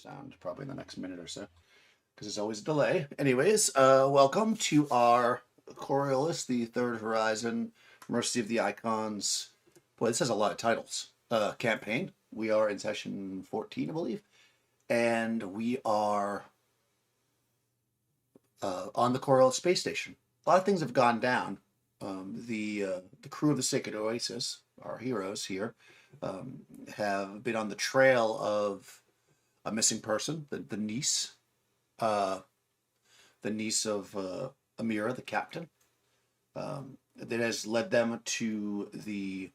sound probably in the next minute or so because there's always a delay. Anyways, welcome to our Coriolis, the Third Horizon, Mercy of the Icons. Boy, this has a lot of titles. Campaign. We are in session 14, I believe, and we are on the Coriolis space station. A lot of things have gone down. The crew of the Sacred Oasis, our heroes here, have been on the trail of a missing person, the niece, uh, the niece of Amira, the captain. That has led them to the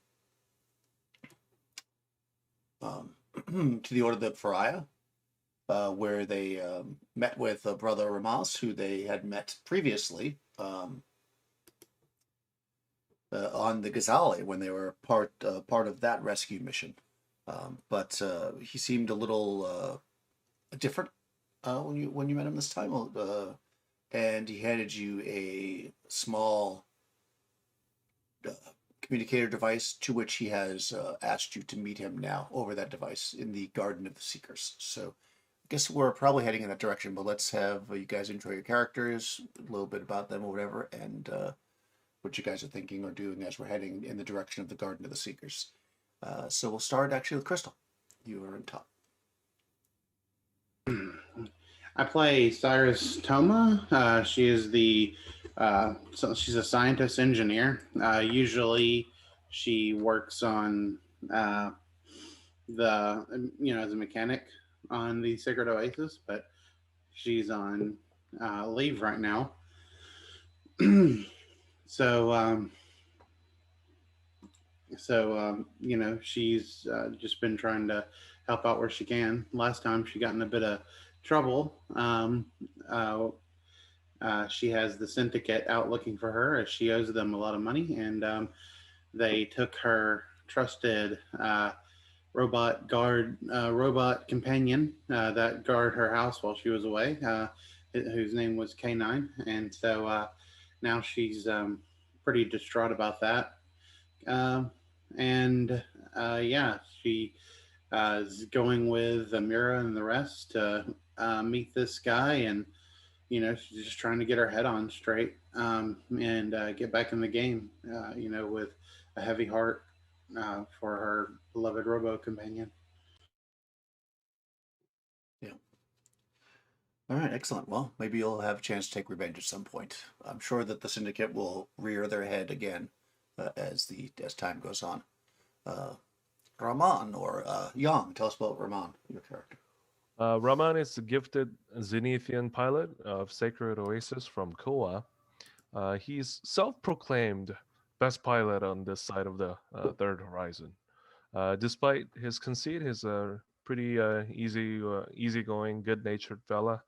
to the Order of the Pariah, where they met with Brother Ramas, who they had met previously on the Ghazali when they were part of that rescue mission. But he seemed a little different when you met him this time, and he handed you a small communicator device to which he has asked you to meet him now over that device in the Garden of the Seekers. So I guess we're probably heading in that direction, but let's have you guys intro your characters, a little bit about them or whatever, and what you guys are thinking or doing as we're heading in the direction of the Garden of the Seekers. So we'll start actually with Crystal. You are on top. I play Cyrus Toma. She is so she's a scientist engineer. Usually, she works on as a mechanic on the Sacred Oasis, but she's on leave right now. So she's just been trying to help out where she can. Last time she got in a bit of trouble. She has the syndicate out looking for her as she owes them a lot of money, and they took her trusted robot companion that guarded her house while she was away, whose name was K9, and so now she's pretty distraught about that. She is going with Amira and the rest to meet this guy, and she's just trying to get her head on straight and get back in the game. With a heavy heart for her beloved robo companion. Yeah. All right, excellent. Well, maybe you'll have a chance to take revenge at some point. I'm sure that the syndicate will rear their head again as time goes on. Rahman or Yang, tell us about Rahman, your character. Raman is a gifted Zenithian pilot of Sacred Oasis from Koa. He's self-proclaimed best pilot on this side of the Third Horizon. Despite his conceit, he's a pretty easygoing, good-natured fella.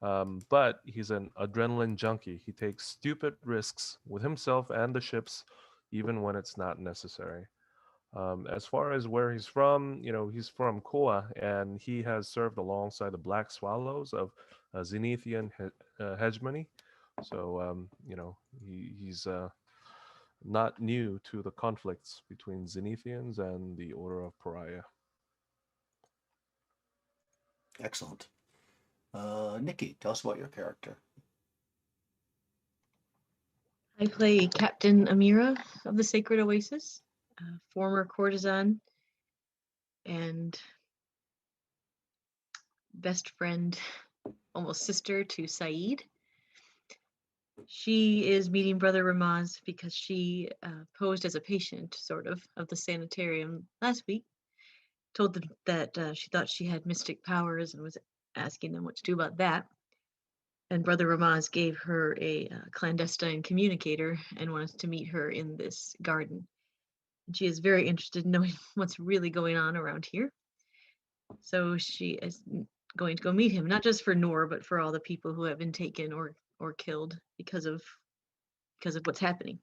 But he's an adrenaline junkie. He takes stupid risks with himself and the ships, even when it's not necessary. As far as where he's from, he's from Koa, and he has served alongside the Black Swallows of Zenithian hegemony. So, he's not new to the conflicts between Zenithians and the Order of Pariah. Excellent. Nikki, tell us about your character. I play Captain Amira of the Sacred Oasis, a former courtesan and best friend, almost sister to Saeed. She is meeting Brother Ramaz because she posed as a patient, sort of the sanitarium last week. Told them that she thought she had mystic powers and was asking them what to do about that. And Brother Ramaz gave her a clandestine communicator and wanted to meet her in this garden. And she is very interested in knowing what's really going on around here. So she is going to go meet him, not just for Noor, but for all the people who have been taken or killed because of what's happening.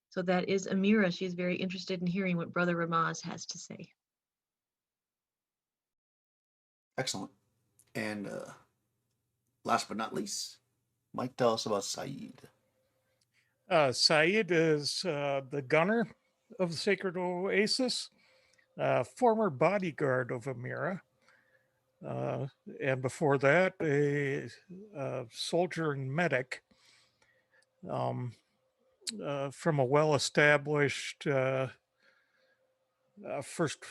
So that is Amira. She's very interested in hearing what Brother Ramaz has to say. Excellent. And last but not least, Mike, tell us about Saeed. Saeed is the gunner of the Sacred Oasis, former bodyguard of Amira. and before that, a soldier and medic um, from a well-established first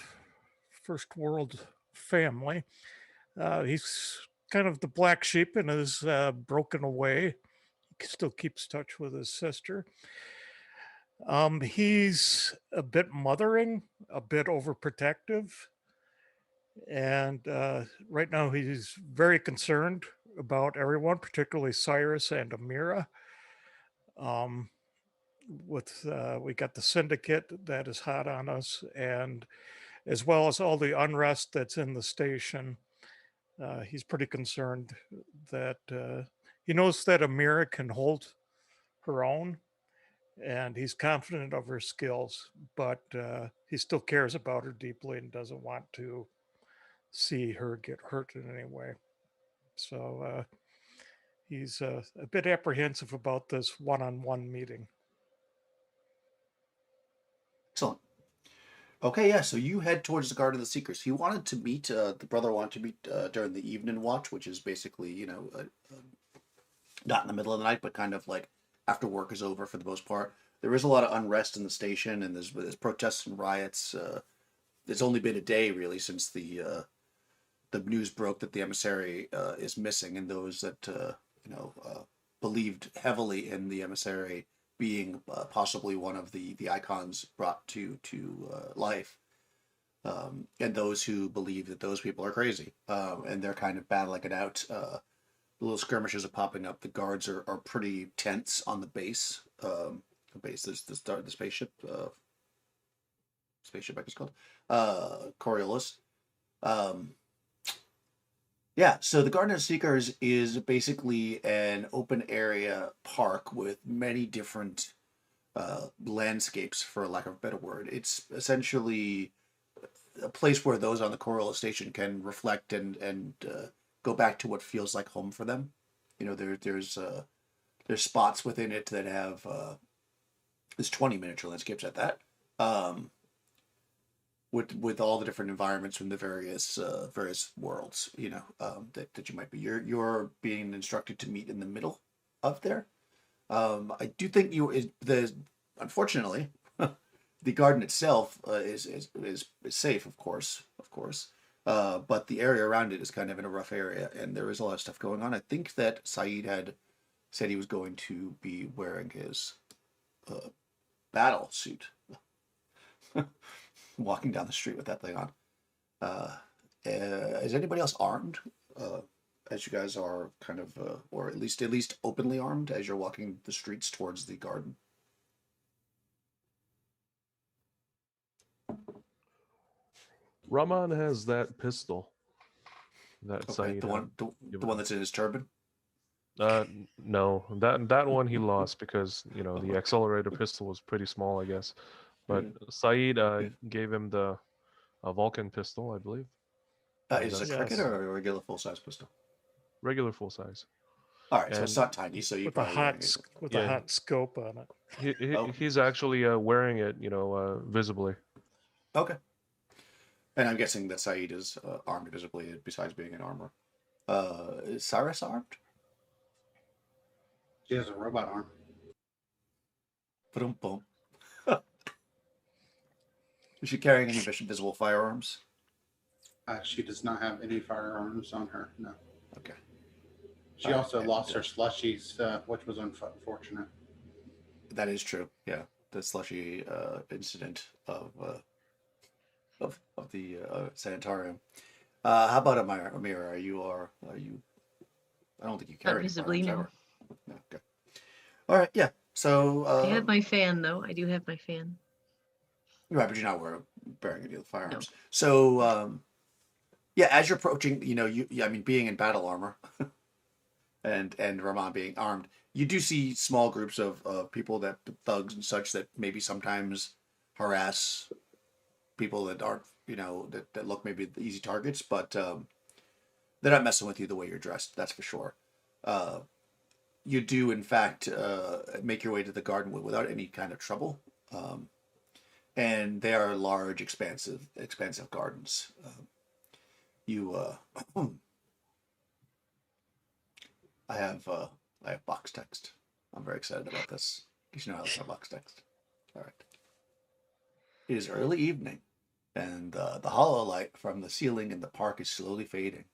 world family. He's kind of the black sheep and is broken away. He still keeps touch with his sister. He's a bit mothering, a bit overprotective, and right now he's very concerned about everyone, particularly Cyrus and Amira. Um, with we got the syndicate that is hot on us, and as well as all the unrest that's in the station. He's pretty concerned that he knows that Amira can hold her own, and he's confident of her skills, but he still cares about her deeply and doesn't want to see her get hurt in any way. So he's a bit apprehensive about this one-on-one meeting. Excellent. Okay, yeah. So you head towards the Garden of the Seekers. He wanted to meet. The brother wanted to meet during the evening watch, which is basically, not in the middle of the night, but kind of like after work is over for the most part. There is a lot of unrest in the station, and there's protests and riots. It's only been a day really since the news broke that the emissary is missing, and those that believed heavily in the emissary being possibly one of the icons brought to life, and those who believe that those people are crazy, and they're kind of battling it out. Little skirmishes are popping up. The guards are pretty tense on the base. The base, there's the spaceship. Spaceship, I guess it's called. Coriolis. Yeah, so the Garden of Seekers is basically an open area park with many different landscapes, for lack of a better word. It's essentially a place where those on the Coriolis station can reflect and go back to what feels like home for them. There's spots within it that have there's 20 miniature landscapes at that. With all the different environments from the various worlds, that you might be. You're being instructed to meet in the middle of there. I do think unfortunately, the garden itself is safe, of course, but the area around it is kind of in a rough area, and there is a lot of stuff going on. I think that Saeed had said he was going to be wearing his battle suit. Walking down the street with that thing on. Is anybody else armed? As you guys are kind of, or at least openly armed as you're walking the streets towards the garden? Rahman has that pistol. That Okay, Saeed the one that's in his turban. No, that one he lost because the accelerator pistol was pretty small, I guess. But Saeed gave him the Vulcan pistol, I believe. Is it a cricket or a regular full size pistol? Regular full size. All right, so it's not tiny. So you with probably a hot scope on it. He's actually wearing it, visibly. Okay. And I'm guessing that Saeed is armed visibly, besides being in armor. Is Cyrus armed? She has a robot arm. Boom, boom. Is she carrying any visible firearms? She does not have any firearms on her. No. Okay. She also lost her slushies, which was unfortunate. That is true. Yeah, the slushy incident of the sanitarium. How about Amira? Are you? I don't think you carry. Not visibly, no. No. Okay. All right. Yeah. So. I have my fan, though. I do have my fan. Right, but you're not bearing any of the firearms. No. So, yeah, as you're approaching, being in battle armor, and Rahman being armed, you do see small groups of people, thugs and such, that maybe sometimes harass people that aren't, that look maybe easy targets, but they're not messing with you the way you're dressed. That's for sure. You do, in fact, make your way to the garden without any kind of trouble. And they are large, expansive gardens. you I have box text. I'm very excited about this. You should know I like my box text. All right. It is early evening, and the hollow light from the ceiling in the park is slowly fading.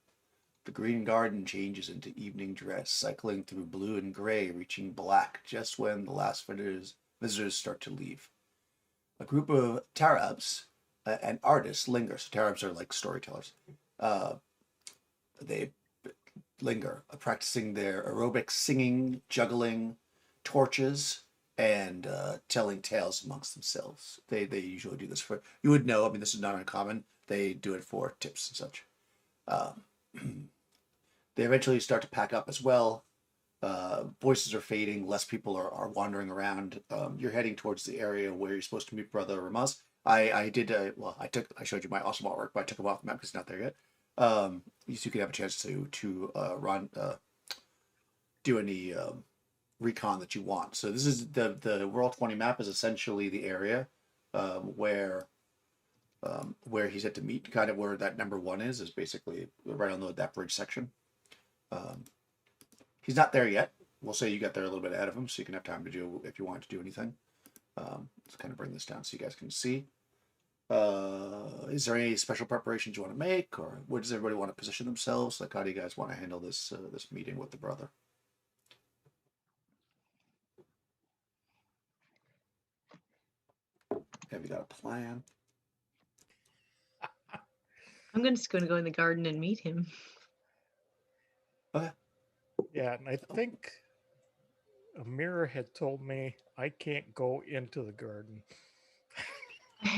The green garden changes into evening dress, cycling through blue and gray, reaching black just when the last visitors start to leave. A group of Tarabs and artists linger. So Tarabs are like storytellers. They linger, practicing their aerobic singing, juggling, torches, and telling tales amongst themselves. They usually do this for, you would know, I mean, this is not uncommon. They do it for tips and such. They eventually start to pack up as well. Voices are fading. Less people are wandering around. You're heading towards the area where you're supposed to meet Brother Ramaz. I showed you my awesome artwork, but I took him off the map because he's not there yet. So you can have a chance to run, do any recon that you want. So this is the Roll20 map is essentially the area where he's at to meet, kind of where that number 1 is basically right on that bridge section. He's not there yet. We'll say you got there a little bit ahead of him, so you can have time to do if you want to do anything. Let's kind of bring this down so you guys can see. Is there any special preparations you want to make, or where does everybody want to position themselves? Like, how do you guys want to handle this this meeting with the brother? Have you got a plan? I'm just going to go in the garden and meet him. Okay. Yeah, and I think Amira had told me I can't go into the garden.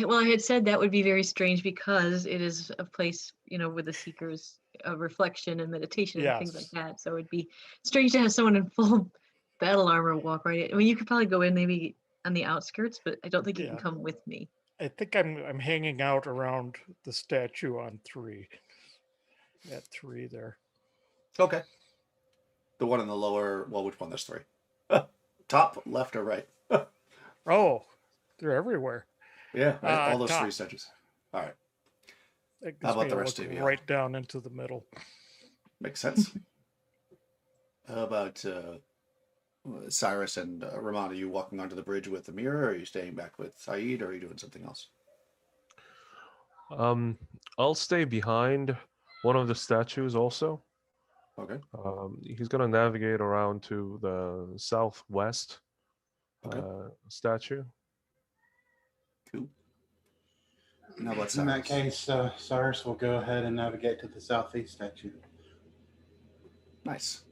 Well, I had said that would be very strange because it is a place, where the seekers reflection and meditation and things like Yes. that. So it'd be strange to have someone in full battle armor walk right in. I mean, you could probably go in maybe on the outskirts, but I don't think you can Yeah. come with me. I think I'm hanging out around the statue on 3. At 3 there. Okay. The one in the lower, well, which one? There's 3. Top, left, or right? Oh, they're everywhere. Yeah, right? All those top. 3 statues. All right. That How gives about me the a rest look of you? right down into the middle. Makes sense. How about Cyrus and Ramon? Are you walking onto the bridge with Amir, or are you staying back with Saeed, or are you doing something else? I'll stay behind one of the statues also. Okay. He's gonna navigate around to the southwest statue. Cool. And how about In that Cyrus? case, Cyrus will go ahead and navigate to the southeast statue. Nice.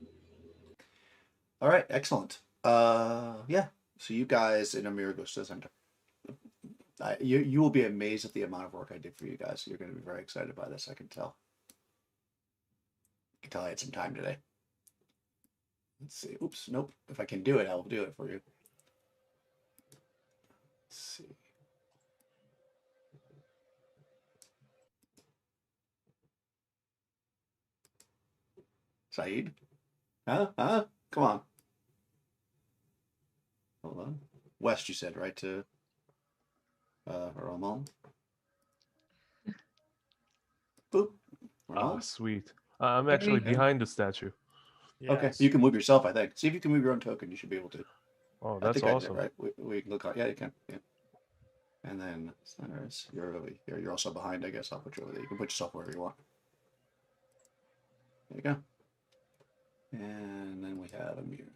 All right, excellent. Yeah. So you guys in Amir goes to the center. You will be amazed at the amount of work I did for you guys. You're going to be very excited by this. I can tell. I can tell I had some time today. Let's see. Oops. Nope. If I can do it, I'll do it for you. Let's see. Saeed? Huh? Come on. Hold on. West, you said, right, to Ramon? Boop. Ramon? Sweet. I'm actually Very- behind the statue. Okay, Yes. you can move yourself, I think. See if you can move your own token. You should be able to. Oh, I that's think awesome. I did, right? We can look on. Yeah, you can. Yeah. And then centers. You're over here. You're also behind, I guess. I'll put you over there. You can put yourself wherever you want. There you go. And then we have Amir.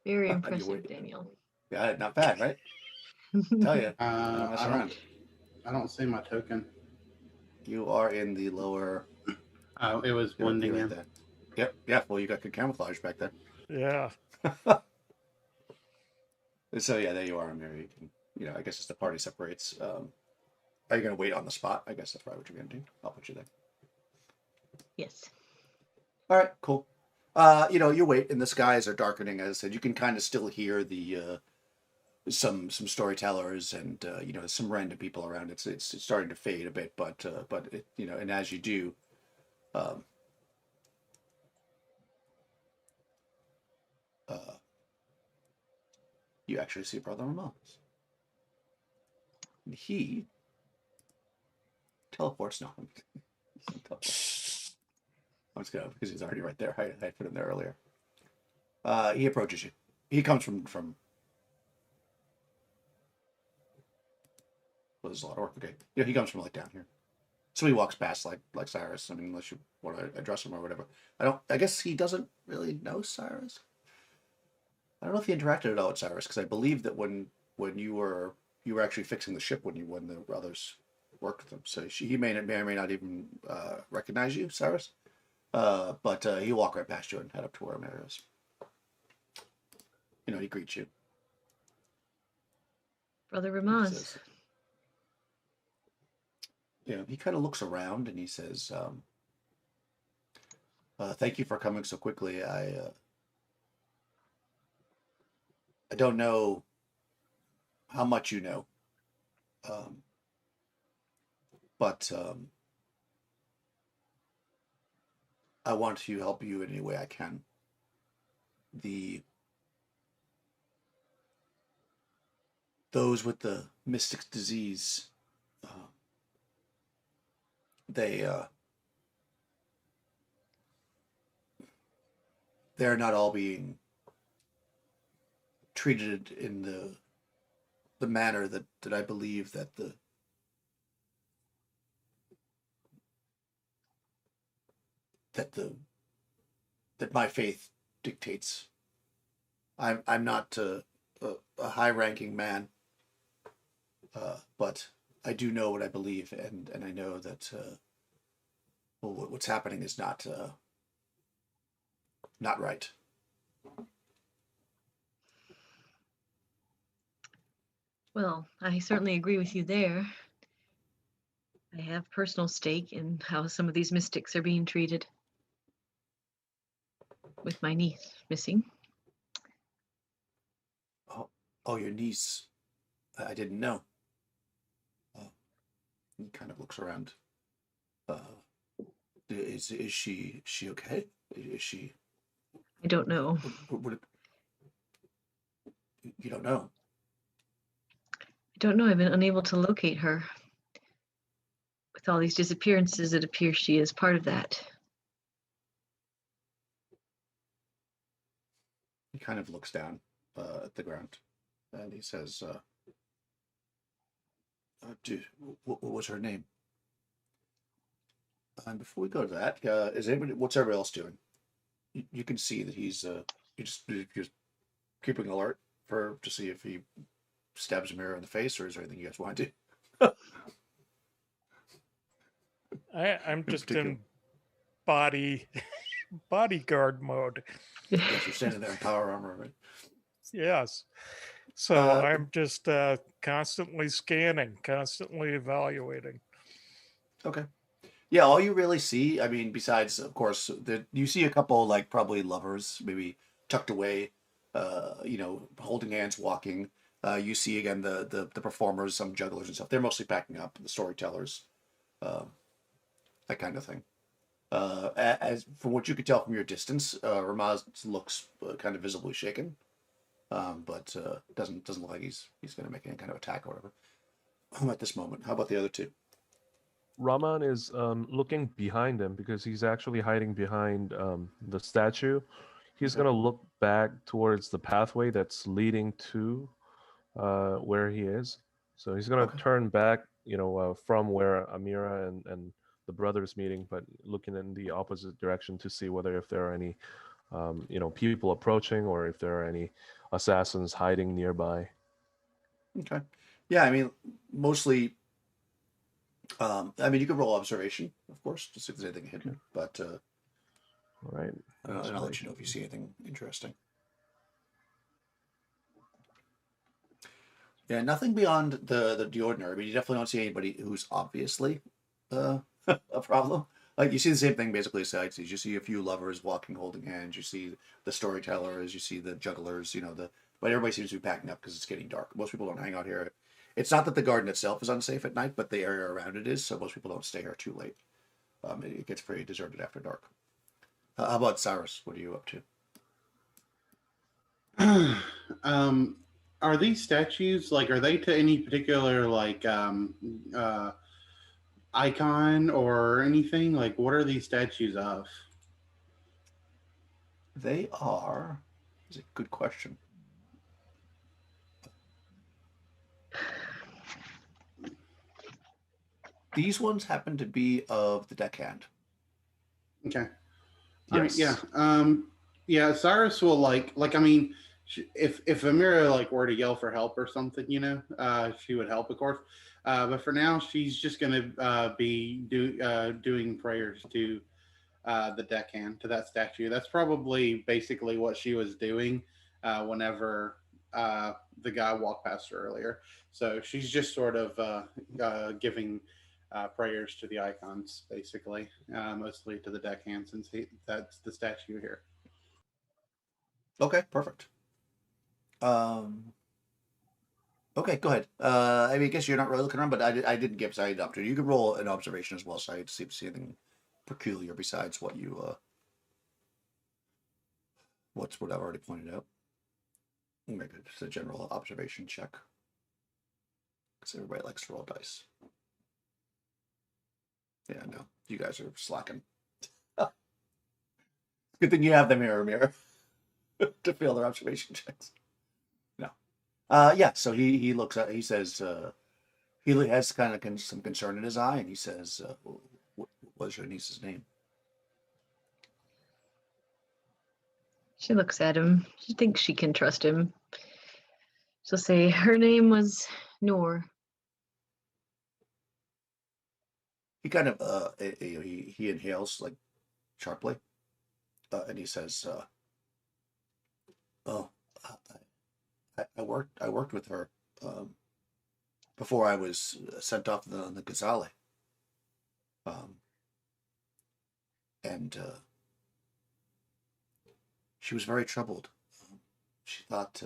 Very You impressive, wait. Daniel. Yeah, not bad, right? Tell you. I don't mess around. I don't see my token. You are in the lower. Oh, it was You're blending right in. there. Yep. Yeah. Well, you got good camouflage back there. Yeah. So yeah, there you are, Amir. You can, I guess as the party separates, are you gonna wait on the spot? I guess that's probably what you're gonna do. I'll put you there. Yes. All right, cool. You wait, and the skies are darkening. As I said, you can kind of still hear the some storytellers and some random people around. It's starting to fade a bit, but it, and as you do, you actually see Brother Ramon. And he Teleports? No. I'm just gonna, because he's already right there. I put him there earlier. He approaches you. He comes from. Well, there's a lot of work. Okay. Yeah, he comes from like down here. So he walks past like Cyrus. I mean, unless you want to address him or whatever. I guess he doesn't really know Cyrus. I don't know if he interacted at all with Cyrus, because I believe that when you were actually fixing the ship when the others worked with him. So he may or may not even recognize you, Cyrus. But he'll walk right past you and head up to where Amira is. He greets you. Brother Ramaz. He kind of looks around and he says, thank you for coming so quickly. I don't know how much you know, but I want to help you in any way I can. Those with the mystic disease, they're not all being treated in the manner that I believe that my faith dictates. I'm not a high-ranking man, but I do know what I believe, and I know that what's happening is not right. Well, I certainly agree with you there. I have personal stake in how some of these mystics are being treated. With my niece missing. Oh, your niece. I didn't know. He kind of looks around. Is she okay? Is she? I don't know. You don't know? I don't know. I've been unable to locate her. With all these disappearances, it appears she is part of that. He kind of looks down at the ground, and he says, what was her name? And before we go to that, what's everybody else doing? You can see that he's just keeping alert to see if he stabs Amira in the face, or is there anything you guys want to do? I'm just in bodyguard mode. Yes, you're standing there in power armor, right? Yes. So I'm just constantly scanning, constantly evaluating. Okay. Yeah, all you really see, I mean, besides, of course, you see a couple, like, probably lovers, maybe tucked away, holding hands, walking. You see, again, the performers, some jugglers and stuff. They're mostly packing up, the storytellers, that kind of thing. As from what you could tell from your distance, Ramaz looks kind of visibly shaken, but doesn't look like he's going to make any kind of attack or whatever at this moment. How about the other two? Raman is looking behind him because he's actually hiding behind the statue. He's going to look back towards the pathway that's leading to where he is. So he's going to turn back, from where Amira and the brothers meeting, but looking in the opposite direction to see whether if there are any, people approaching or if there are any assassins hiding nearby. Okay. Yeah, I mean, mostly. You can roll observation, of course, to see if there's anything hidden. But all right, and I'll let you know if you see anything interesting. Yeah, nothing beyond the ordinary. But you definitely don't see anybody who's obviously a problem. Like, you see the same thing basically as you see a few lovers walking, holding hands. You see the storytellers. You see the jugglers. But everybody seems to be packing up because it's getting dark. Most people don't hang out here. It's not that the garden itself is unsafe at night, but the area around it is, so most people don't stay here too late. It gets pretty deserted after dark. How about Cyrus? What are you up to? Are these statues, are they to any particular, icon or anything? Like, what are these statues of? They are. Is a good question. These ones happen to be of the deckhand. Okay. Yes. All right. Yeah. Yeah. Cyrus will I mean, if Amira like were to yell for help or something, she would help, of course. But for now, she's just gonna be doing prayers to the deckhand, to that statue. That's probably basically what she was doing whenever the guy walked past her earlier. So she's just sort of giving prayers to the icons, basically, mostly to the deckhand, since that's the statue here. Okay, perfect. Okay, go ahead. I mean, I guess you're not really looking around, but I didn't give Saeed an opportunity. You could roll an observation as well, Saeed, to see if you see anything peculiar besides what what I've already pointed out. Maybe just a general observation check, because everybody likes to roll dice. Yeah, no, you guys are slacking. Good thing you have the mirror to fail their observation checks. No. Yeah, so he looks at, he says, he has kind of some concern in his eye, and he says, what's your niece's name? She looks at him. She thinks she can trust him. She'll say her name was Noor. He kind of he inhales like sharply, and he says, "Oh, I worked with her before I was sent off on the Ghazali, and she was very troubled. She thought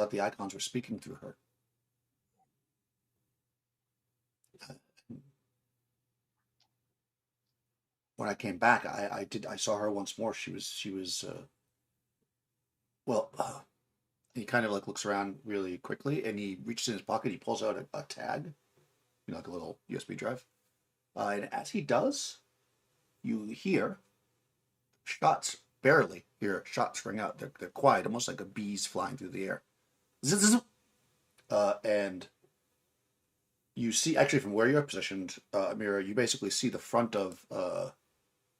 the icons were speaking through her." When I came back, I saw her once more. She was well. He kind of like looks around really quickly, and he reaches in his pocket. He pulls out a tag, like a little USB drive. And as he does, you hear shots. Barely hear shots ring out. They're quiet, almost like a bees flying through the air. And you see, actually, from where you're positioned, Amira, you basically see the front of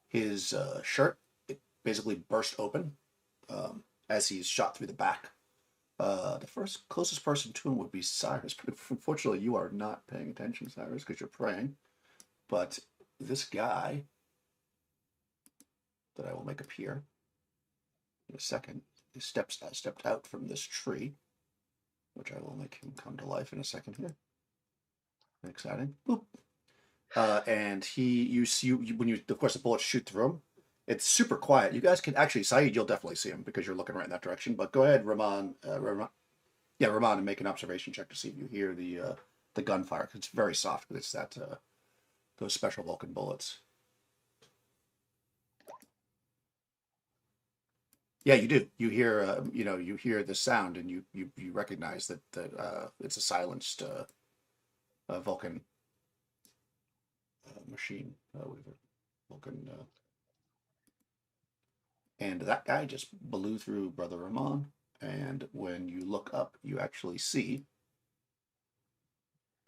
his shirt. It basically burst open as he's shot through the back. The first closest person to him would be Cyrus, but unfortunately you are not paying attention, Cyrus, because you're praying. But this guy that I will make appear in a second stepped out from this tree, which I will make him come to life in a second here. Exciting. Boop. And you see when you, of course, the bullets shoot through him. It's super quiet. You guys can actually, Saeed, you'll definitely see him because you're looking right in that direction. But go ahead, Rahman, and make an observation check to see if you hear the gunfire. It's very soft, but it's that those special Vulcan bullets. Yeah, you do. You hear, you hear the sound, and you recognize that it's a silenced Vulcan machine. Vulcan. And that guy just blew through Brother Rahman. And when you look up, you actually see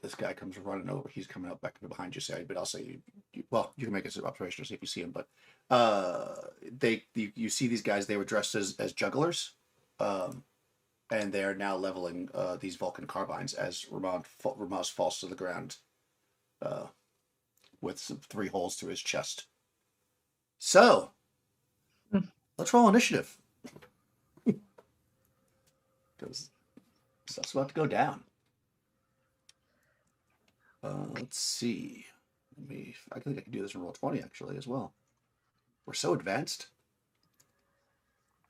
this guy comes running over. He's coming up back behind you, say, but I'll say you can make an observation to see if you see him. But you see these guys. They were dressed as jugglers, and they are now leveling these Vulcan carbines as Ramaz falls to the ground with 3 holes through his chest. So let's roll initiative. Because stuff's about to go down. Let's see. I think I can do this in roll 20 actually as well. We're so advanced.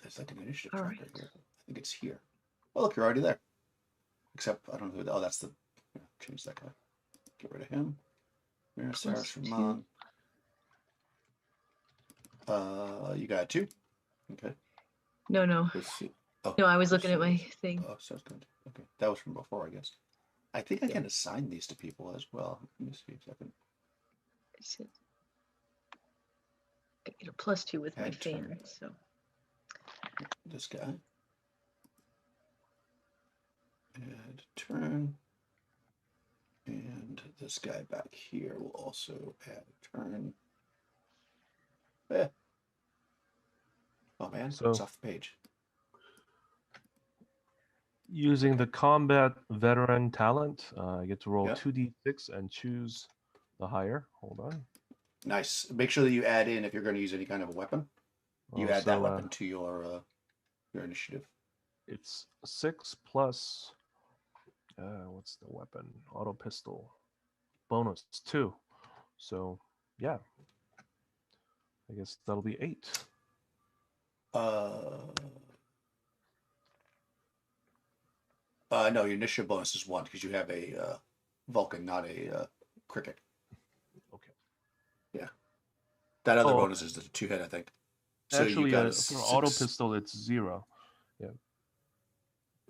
There's like an initiative tracker here. I think it's here. Oh, look, you're already there. Except I don't know who. Oh, that's the. Yeah, change that guy. Get rid of him. Mira, Sarah, Shimon. You got 2. Okay. No. Let's see. Oh, No, I was looking at my thing. Oh, sounds good. Okay, that was from before, I guess. I think I can assign these to people as well. Let me see a second. I get a +2 with my Add turn. fan, so This guy. Add turn. And this guy back here will also add a turn. Eh. Oh man, So- it's off the page. Using the combat veteran talent, I get to roll Yep. 2d6 and choose the higher. Hold on. Nice. Make sure that you add in, if you're going to use any kind of a weapon, you add that weapon to your initiative. It's 6 plus. What's the weapon? Auto pistol. Bonus 2. So yeah, I guess that'll be 8. No, your initiative bonus is 1 because you have a Vulcan, not a cricket. Okay. Yeah. That other Oh, bonus is the 2-hit, I think. So Actually, you got a for auto 6. pistol, it's 0.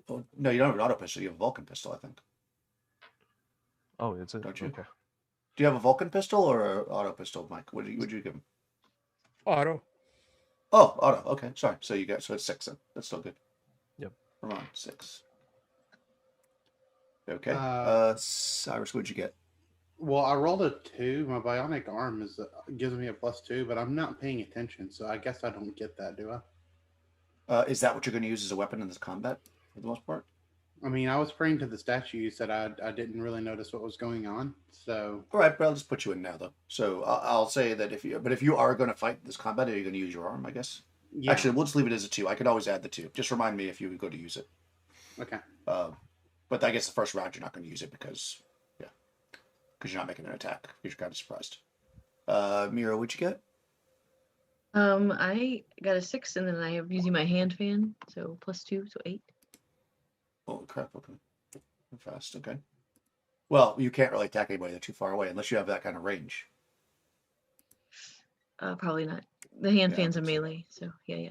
Oh, no, you don't have an auto pistol. You have a Vulcan pistol, I think. Oh, it's it. Don't you? Okay. Do you have a Vulcan pistol or an auto pistol, Mike? What did you give him? Auto. Oh, auto. Okay, sorry. So it's 6 then. That's still good. Yep. We're on 6. Okay. Cyrus, what'd you get? Well, I rolled a 2. My bionic arm gives me a +2, but I'm not paying attention, so I guess I don't get that, do I? Is that what you're going to use as a weapon in this combat for the most part? I mean, I was praying to the statue. You said I didn't really notice what was going on, so All right, but I'll just put you in now, though. So I'll say that if you are going to fight this combat, are you going to use your arm? I guess. yeah. Actually, we'll just leave it as a 2. I could always add the 2. Just remind me if you go to use it. Okay. But I guess the first round you're not going to use it because you're not making an attack. You're kind of surprised. Mira, what'd you get? I got a 6, and then I am using my hand fan, so +2, so 8. Oh crap! Okay, fast. Okay. Well, you can't really attack anybody; they're too far away unless you have that kind of range. Probably not. The hand Yeah, I fan's a think so. melee, so yeah.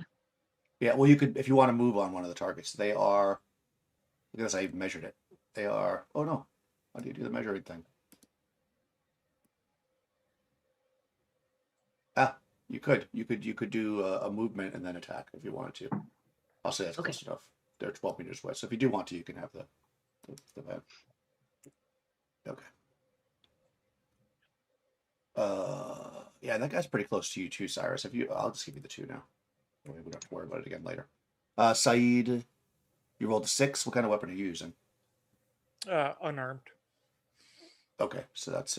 Yeah. Well, you could if you want to move on one of the targets. They are. Look at this! I even measured it. They are. Oh no! How do you do the measuring thing? Ah, you could do a movement and then attack if you wanted to. I'll say that's Okay. close enough. They're 12 meters away, so if you do want to, you can have the van. Okay. Yeah, that guy's pretty close to you too, Cyrus. I'll just give you the 2 now. We don't have to worry about it again later. Saeed, you rolled a 6. What kind of weapon are you using? Unarmed. Okay, so that's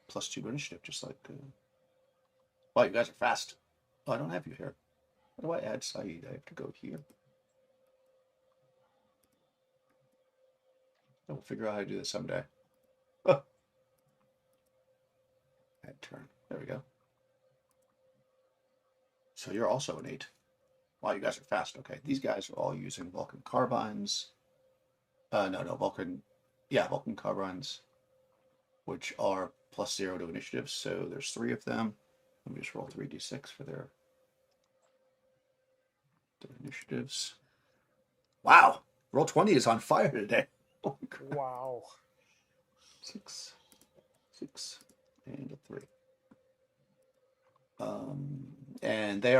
+2 to initiative, just like. Wow, you guys are fast. Oh, I don't have you here. How do I add Saeed? I have to go here. We'll figure out how to do this someday. Oh. Add turn. There we go. So you're also an 8. Wow, you guys are fast. Okay, these guys are all using Vulcan carbines. No, Vulcan. Yeah, Vulcan carbines, which are +0 to initiative. So there's 3 of them. Let me just roll 3d6 for their initiatives. Wow, roll 20 is on fire today. Oh, Wow. 6, and a 3. And they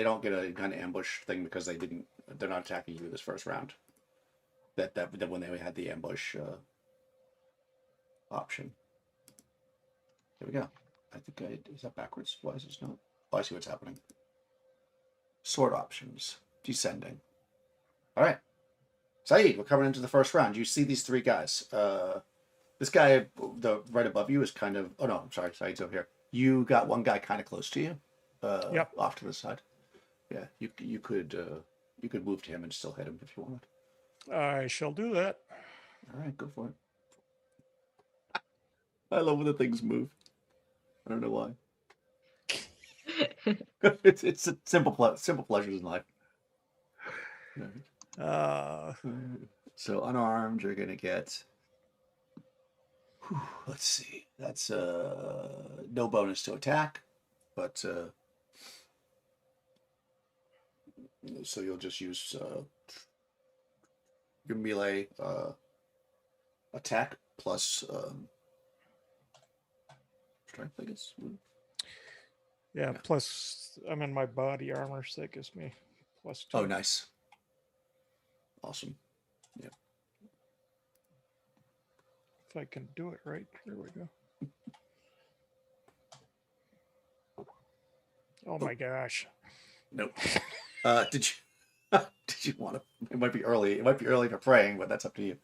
don't get a kind of ambush thing because they're not attacking you this first round. That when they had the ambush option. There we go. I think is that backwards? Why is this not? Oh, I see what's happening. Sword options. Descending. All right. Saeed, we're coming into the first round. You see these 3 guys. This guy right above you is kind of. Oh no, I'm sorry. Saeed's over here. You got one guy kind of close to you. Yep. Off to the side. Yeah, you could move to him and still hit him if you wanted. I shall do that. All right, go for it. I love when the things move. I don't know why. it's a simple pleasures in life. So unarmed, you're gonna get. Let's see. That's no bonus to attack, but so you'll just use your melee attack plus strength, I guess. Yeah, plus I'm in my body armor, so that gives me +2. Oh, nice. Awesome. Yeah. If I can do it right. There we go. Oh my gosh. Nope. Did you did you want to? It might be early. It might be early for praying, but that's up to you.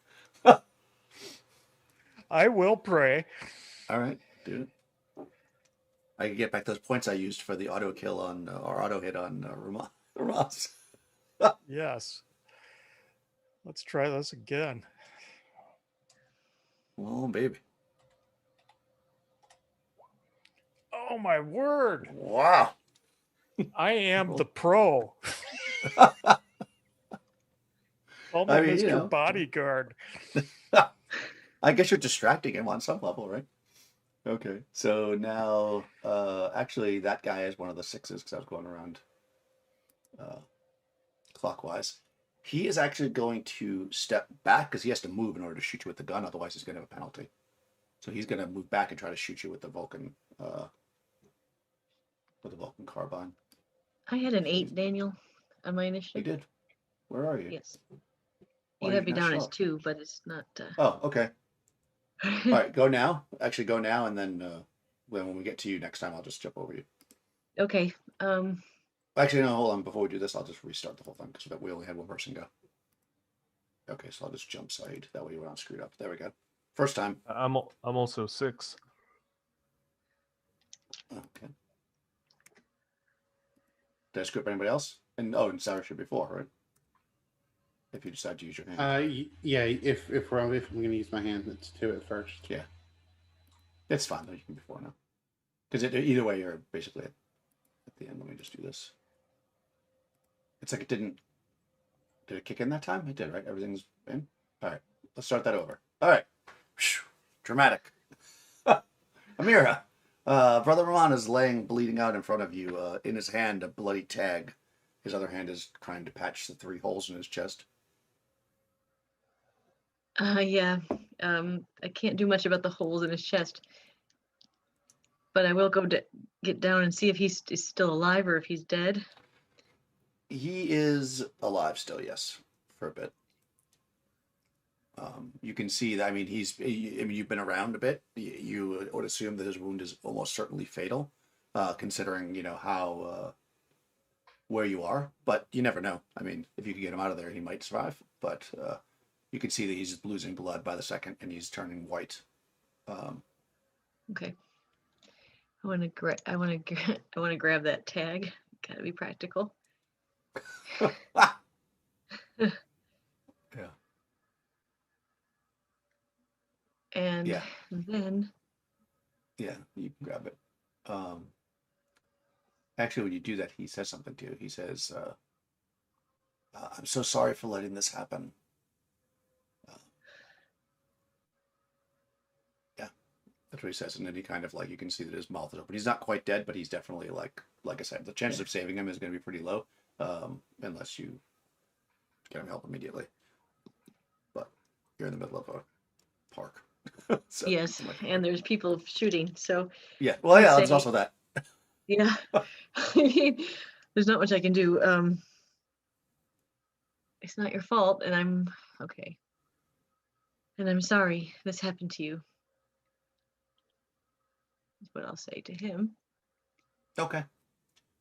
I will pray. All right, dude. I can get back those points I used for the auto kill on or auto hit on Ramas. Yes. Let's try this again. Oh, baby. Oh my word. Wow. I am the pro. Call me I mean, Mr. you know. Bodyguard. I guess you're distracting him on some level, right? Okay. So now, actually, that guy is one of the 6s because I was going around clockwise. He is actually going to step back because he has to move in order to shoot you with the gun. Otherwise, he's going to have a penalty. So he's going to move back and try to shoot you with the Vulcan carbine. I had an 8, Daniel, on my You initiative. did. Where are you? Yes. Why You are have me not down show as up? 2, but it's not. Oh, okay. All right, go now. Actually, go now, and then when we get to you next time, I'll just jump over you. Okay. Actually, no, hold on. Before we do this, I'll just restart the whole thing because we only had one person go. Okay, so I'll just jump side. That way we're not screwed up. There we go. First time. I'm also 6. Okay. Did I screw up anybody else? And and Sarah should be 4, right? If you decide to use your hand. Yeah. If I'm going to use my hand, it's 2 at first. Yeah. It's fine though. You can be 4 now. Because either way, you're basically at the end. Let me just do this. It's like it didn't. Did it kick in that time? It did, right? Everything's in. All right. Let's start that over. All right. Dramatic. Amira, Brother Rahman is laying bleeding out in front of you. In his hand, a bloody tag. His other hand is trying to patch the 3 holes in his chest. Yeah. I can't do much about the holes in his chest, but I will go get down and see if he's still alive or if he's dead. He is alive still, yes, for a bit. You can see that. I mean, you've been around a bit. You would assume that his wound is almost certainly fatal, considering how where you are. But you never know. I mean, if you could get him out of there, he might survive. But you can see that he's losing blood by the second, and he's turning white. Okay. I want to grab that tag. Gotta be practical. Yeah. And Yeah. then Yeah, you can grab it. Actually, when you do that, he says something to you. He says, I'm so sorry for letting this happen. Yeah, that's what he says. And then he kind of you can see that his mouth is open. He's not quite dead, but he's definitely like I said, the chances of saving him is going to be pretty low unless you get him help immediately. But you're in the middle of a park. So, yes, and there's people shooting. So yeah, well, yeah, there's also that. Yeah, I mean, there's not much I can do. It's not your fault, and I'm okay. And I'm sorry this happened to you. That's what I'll say to him. Okay.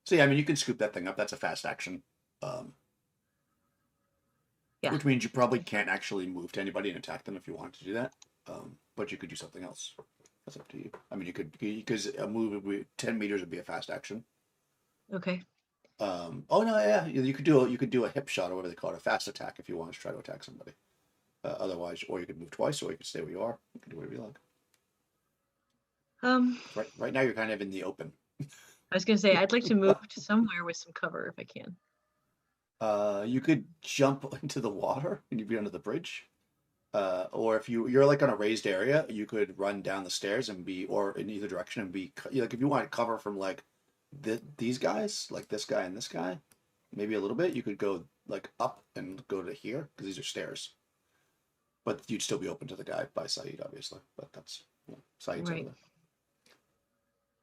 So yeah, I mean, you can scoop that thing up. That's a fast action. Yeah. Which means you probably can't actually move to anybody and attack them if you wanted to do that. But you could do something else. That's up to you. I mean, because a move would be 10 meters would be a fast action. Okay. Oh no, yeah, you could do a hip shot or whatever they call it, a fast attack if you want to try to attack somebody. Otherwise, or you could move twice, or you could stay where you are. You can do whatever you like. Right now, you're kind of in the open. I was gonna say I'd like to move to somewhere with some cover if I can. You could jump into the water and you'd be under the bridge. Or if you're on a raised area, you could run down the stairs and or in either direction and be if you want cover from these guys, like this guy and this guy, maybe a little bit, you could go up and go to here because these are stairs. But you'd still be open to the guy by Saeed, obviously. But that's Saeed's Right. over there.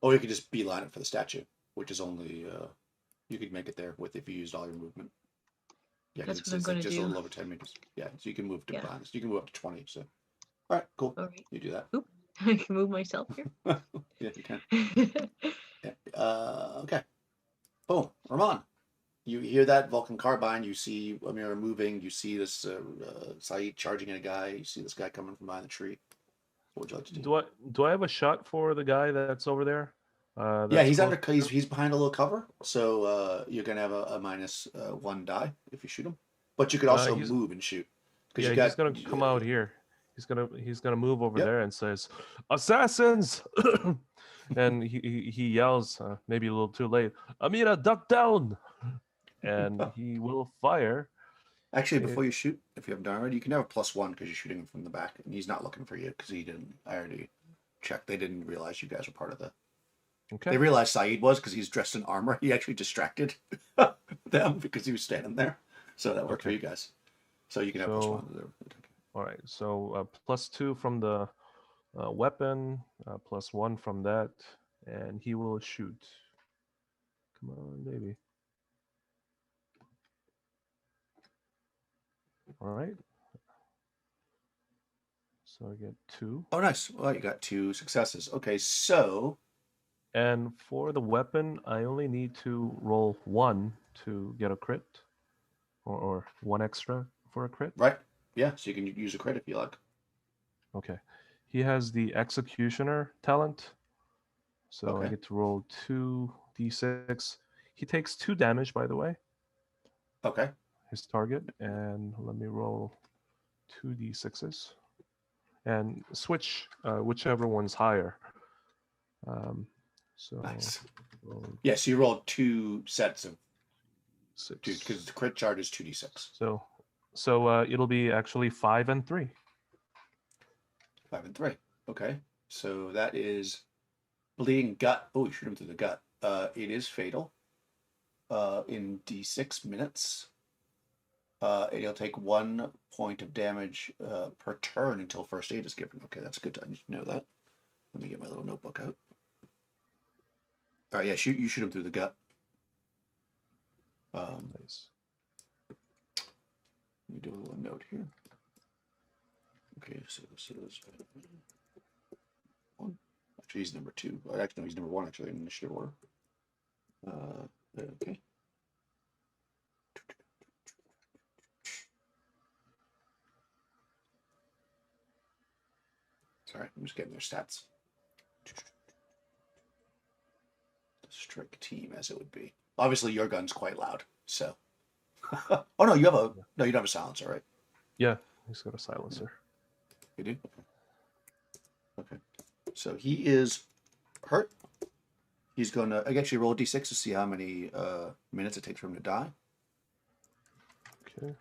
Or you could just beeline it for the statue, which is only you could make it there with if you used all your movement. Yeah, That's because what I'm it's gonna like just a do. little over 10 meters. Yeah, so you can move to Yeah. behind. You can move up to 20. So, all right, cool. All right. You do that. Oop. I can move myself here. Yeah, you can. Yeah. Okay. Boom. Rahman. You hear that Vulcan carbine. You see Amira moving. You see this Saeed charging at a guy. You see this guy coming from behind the tree. What would you like to do? Do I have a shot for the guy that's over there? Yeah, That's he's close under. to He's behind a little cover, so you're gonna have a minus one die if you shoot him. But you could also he's- move and shoot Yeah, you got. he's gonna come out here. He's gonna move over Yep. there and says, "Assassins!" and he yells, maybe a little too late, "Amira, duck down!" And he will fire. Actually, before you shoot, if you haven't done already, you can have a +1 because you're shooting him from the back, and he's not looking for you because he didn't. I already checked. They didn't realize you guys were part of the. Okay. They realized Saeed was because he's dressed in armor. He actually distracted them because he was standing there, so that worked for you guys. So you can have +1. All right. So +2 from the weapon, +1 from that, and he will shoot. Come on, baby. All right. So I get 2. Oh, nice. Well, you got 2 successes. Okay, so. And for the weapon, I only need to roll 1 to get a crit, or 1 extra for a crit. Right. Yeah. So you can use a crit if you like. Okay. He has the Executioner talent, so Okay. I get to roll 2d6. He takes 2 damage, by the way. Okay. His target, and let me roll 2d6s, and switch whichever one's higher. So Nice. roll Yeah. So you rolled 2 sets of 6. because the crit charge is 2d6. So it'll be actually 5 and 3. 5 and 3. Okay. So that is bleeding gut. Oh, you shoot him through the gut. It is fatal. In d6 minutes. It'll take 1 point of damage per turn until first aid is given. Okay, that's good. I need to know that. Let me get my little notebook out. All right, yeah, you shoot him through the gut. Nice. Let me do a little note here. Okay, so this is 1. Actually, he's number 2. Actually, no, he's number 1. Actually, in initiative order. Okay. Sorry, I'm just getting their stats. The strike team, as it would be. Obviously, your gun's quite loud, so. Oh no, you don't have a silencer, right? Yeah, he's got a silencer. You do. Okay. So he is hurt. He's gonna. I guess you roll a d6 to see how many minutes it takes for him to die. Okay.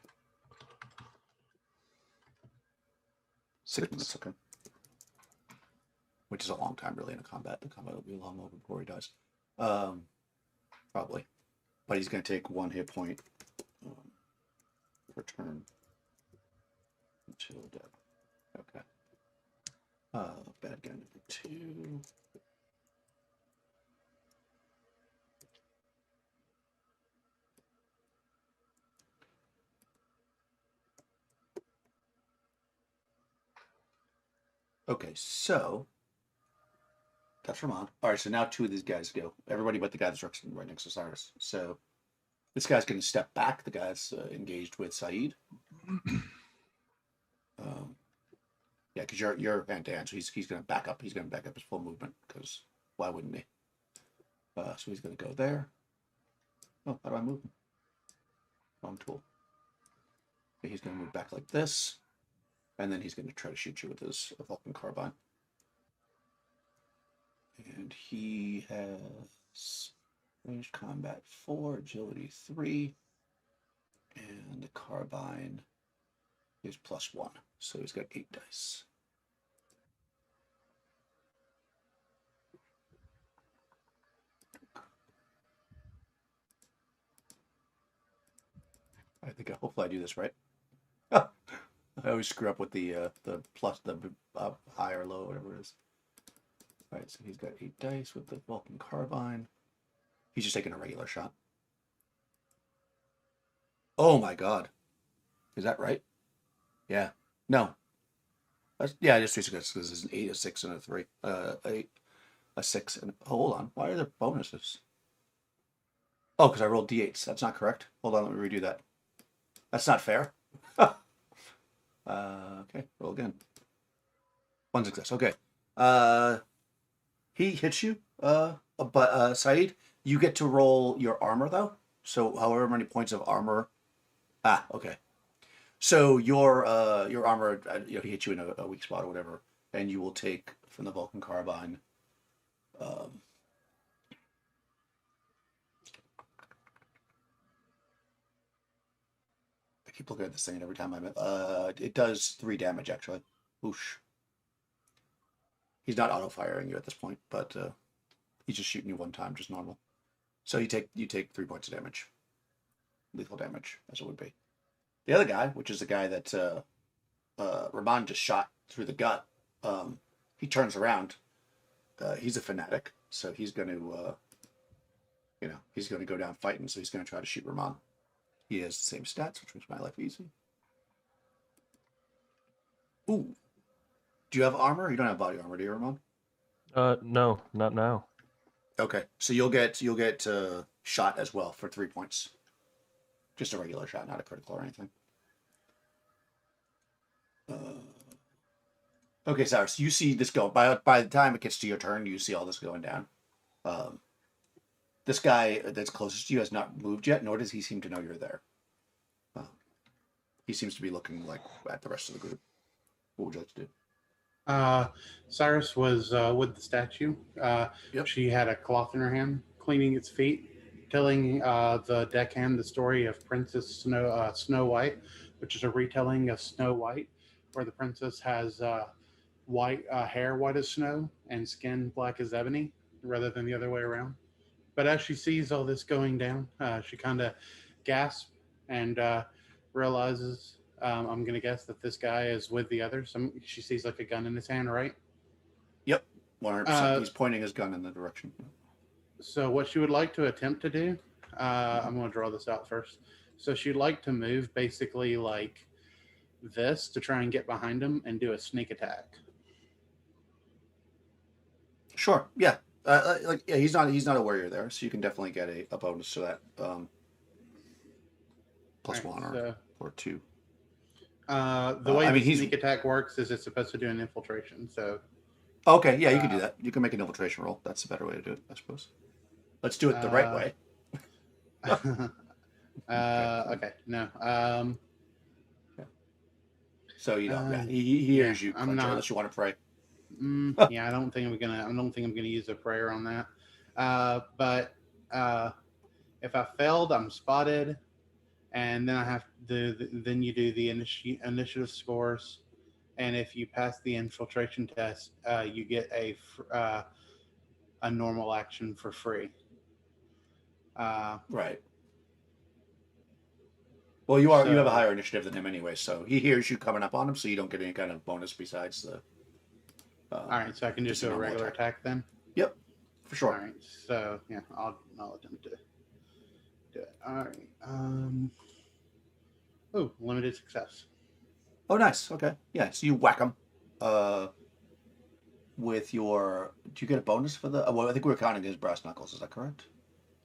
6 minutes. Okay. Which is a long time, really, in a combat. The combat will be long over before he dies. Probably. But he's going to take 1 hit point per turn until dead. Okay. Bad guy number 2. Okay, so that's Ramon. All right, so now 2 of these guys go. Everybody but the guy that's right next to Cyrus. So this guy's going to step back. The guy's engaged with Saeed. Yeah, because you're hand to hand, so he's going to back up. He's going to back up his full movement because why wouldn't he? So he's going to go there. Oh, how do I move him? Wrong tool. Okay, he's going to move back like this, and then he's going to try to shoot you with his Vulcan carbine. And he has ranged combat 4, agility 3, and the carbine is +1, so he's got 8 dice. I think hopefully I do this right. I always screw up with the plus, the high or low, whatever it is. All right, so he's got 8 dice with the Vulcan Carbine. He's just taking a regular shot. Oh my god. Is that right? Yeah. No. Yeah, just 3 successes because it's an 8, a 6, and a 3. 8, a 6, and hold on. Why are there bonuses? Oh, because I rolled d8s. That's not correct. Hold on, let me redo that. That's not fair. Okay, roll again. 1 success. Okay. He hits you. But Saeed, you get to roll your armor though. So however many points of armor. Ah, okay. So your armor, he hits you in a weak spot or whatever, and you will take from the Vulcan Carbine. I keep looking at this thing every time it does 3 damage actually. Whoosh. He's not auto firing you at this point, but he's just shooting you one time, just normal. So you take 3 points of damage, lethal damage, as it would be. The other guy, which is the guy that Rahman just shot through the gut, he turns around. He's a fanatic, so he's going to, he's going to go down fighting. So he's going to try to shoot Rahman. He has the same stats, which makes my life easy. Ooh, do you have armor? You don't have body armor, do you, Rahman? No, not now. Okay, so you'll get shot as well for 3 points. Just a regular shot, not a critical or anything. Okay, Cyrus, so you see this go. By the time it gets to your turn, you see all this going down. This guy that's closest to you has not moved yet, nor does he seem to know you're there. He seems to be looking like at the rest of the group. What would you like to do? Cyrus was with the statue. Yep. She had a cloth in her hand, cleaning its feet, telling the deckhand the story of Princess Snow White, which is a retelling of Snow White, where the princess has white hair white as snow and skin black as ebony, rather than the other way around. But as she sees all this going down, she kind of gasps and realizes, I'm going to guess that this guy is with the others. She sees like a gun in his hand, right? Yep, 100%. He's pointing his gun in the direction. So what she would like to attempt to do, I'm going to draw this out first. So she'd like to move basically like this to try and get behind him and do a sneak attack. Sure. Yeah. He's not aware you're there, so you can definitely get a bonus to that. Plus Right, 1 or 2. The way the sneak attack works is it's supposed to do an infiltration. So. Okay. Yeah, you can do that. You can make an infiltration roll. That's a better way to do it, I suppose. Let's do it the right way. Okay. No. So he hears you. I'm not. Unless you want to pray. Yeah, I don't think I'm gonna use a prayer on that. But if I failed, I'm spotted, and then I have then you do the initiative scores, and if you pass the infiltration test, you get a normal action for free. Right. Well, you have a higher initiative than him anyway, so he hears you coming up on him, so you don't get any kind of bonus besides the. All right, so I can just do a regular attack then. Yep, for sure. All right, so yeah, I'll attempt to do it. All right. Oh, limited success. Oh, nice. Okay, yeah. So you whack him. With your, do you get a bonus for the? Well, I think we were counting his brass knuckles. Is that correct?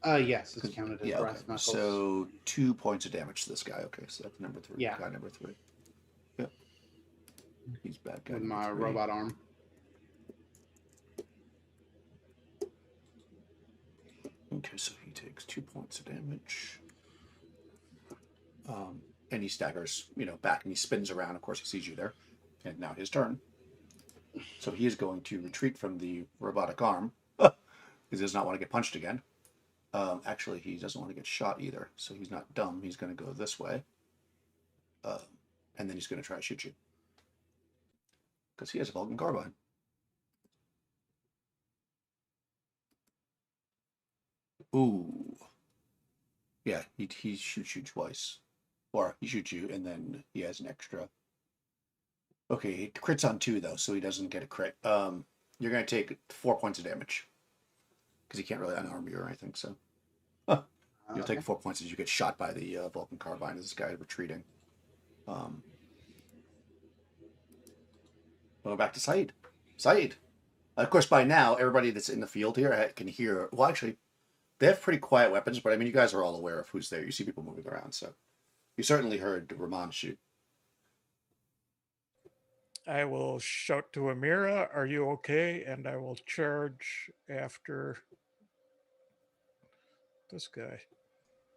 Yes, it's counted as brass knuckles. So 2 points of damage to this guy. Okay, so that's number 3. Yeah. Guy number 3. Yep. He's bad guy. With my robot arm. Okay, so he takes 2 points of damage. And he staggers, back, and he spins around. Of course, he sees you there, and now his turn. So he is going to retreat from the robotic arm because he does not want to get punched again. Actually, he doesn't want to get shot either, so he's not dumb. He's going to go this way, and then he's going to try to shoot you because he has a Vulcan carbine. Ooh. Yeah, he shoots you twice. Or he shoots you, and then he has an extra Okay, he crits on 2 though, so he doesn't get a crit. You're gonna take 4 points of damage because he can't really unarm you or anything. So you'll take 4 points as you get shot by the Vulcan carbine as this guy is retreating. Going back to Saeed. Saeed. Of course, by now everybody that's in the field here can hear. Well, actually, they have pretty quiet weapons, but I mean, you guys are all aware of who's there. You see people moving around, so you certainly heard Rahman shoot. I will shout to Amira, "Are you okay?" And I will charge after this guy.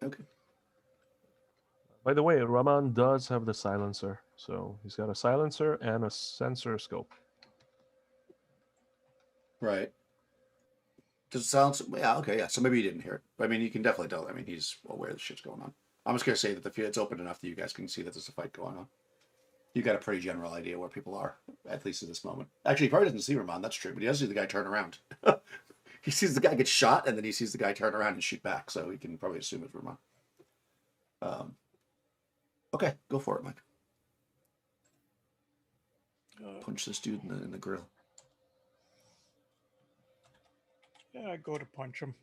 Okay. By the way, Raman does have the silencer, so he's got a silencer and a sensor scope. Right. Does it sound? Yeah. Okay. Yeah. So maybe you didn't hear it. But I mean, you can definitely tell. I mean, he's aware the shit's going on. I'm just gonna say that the field's open enough that you guys can see that there's a fight going on. You got a pretty general idea where people are, at least at this moment. Actually, he probably doesn't see Rahman. That's true, but he does see the guy turn around. He sees the guy get shot, and then he sees the guy turn around and shoot back. So he can probably assume it's Rahman. Okay, go for it, Mike. Punch this dude in the grill. Yeah, I go to punch him.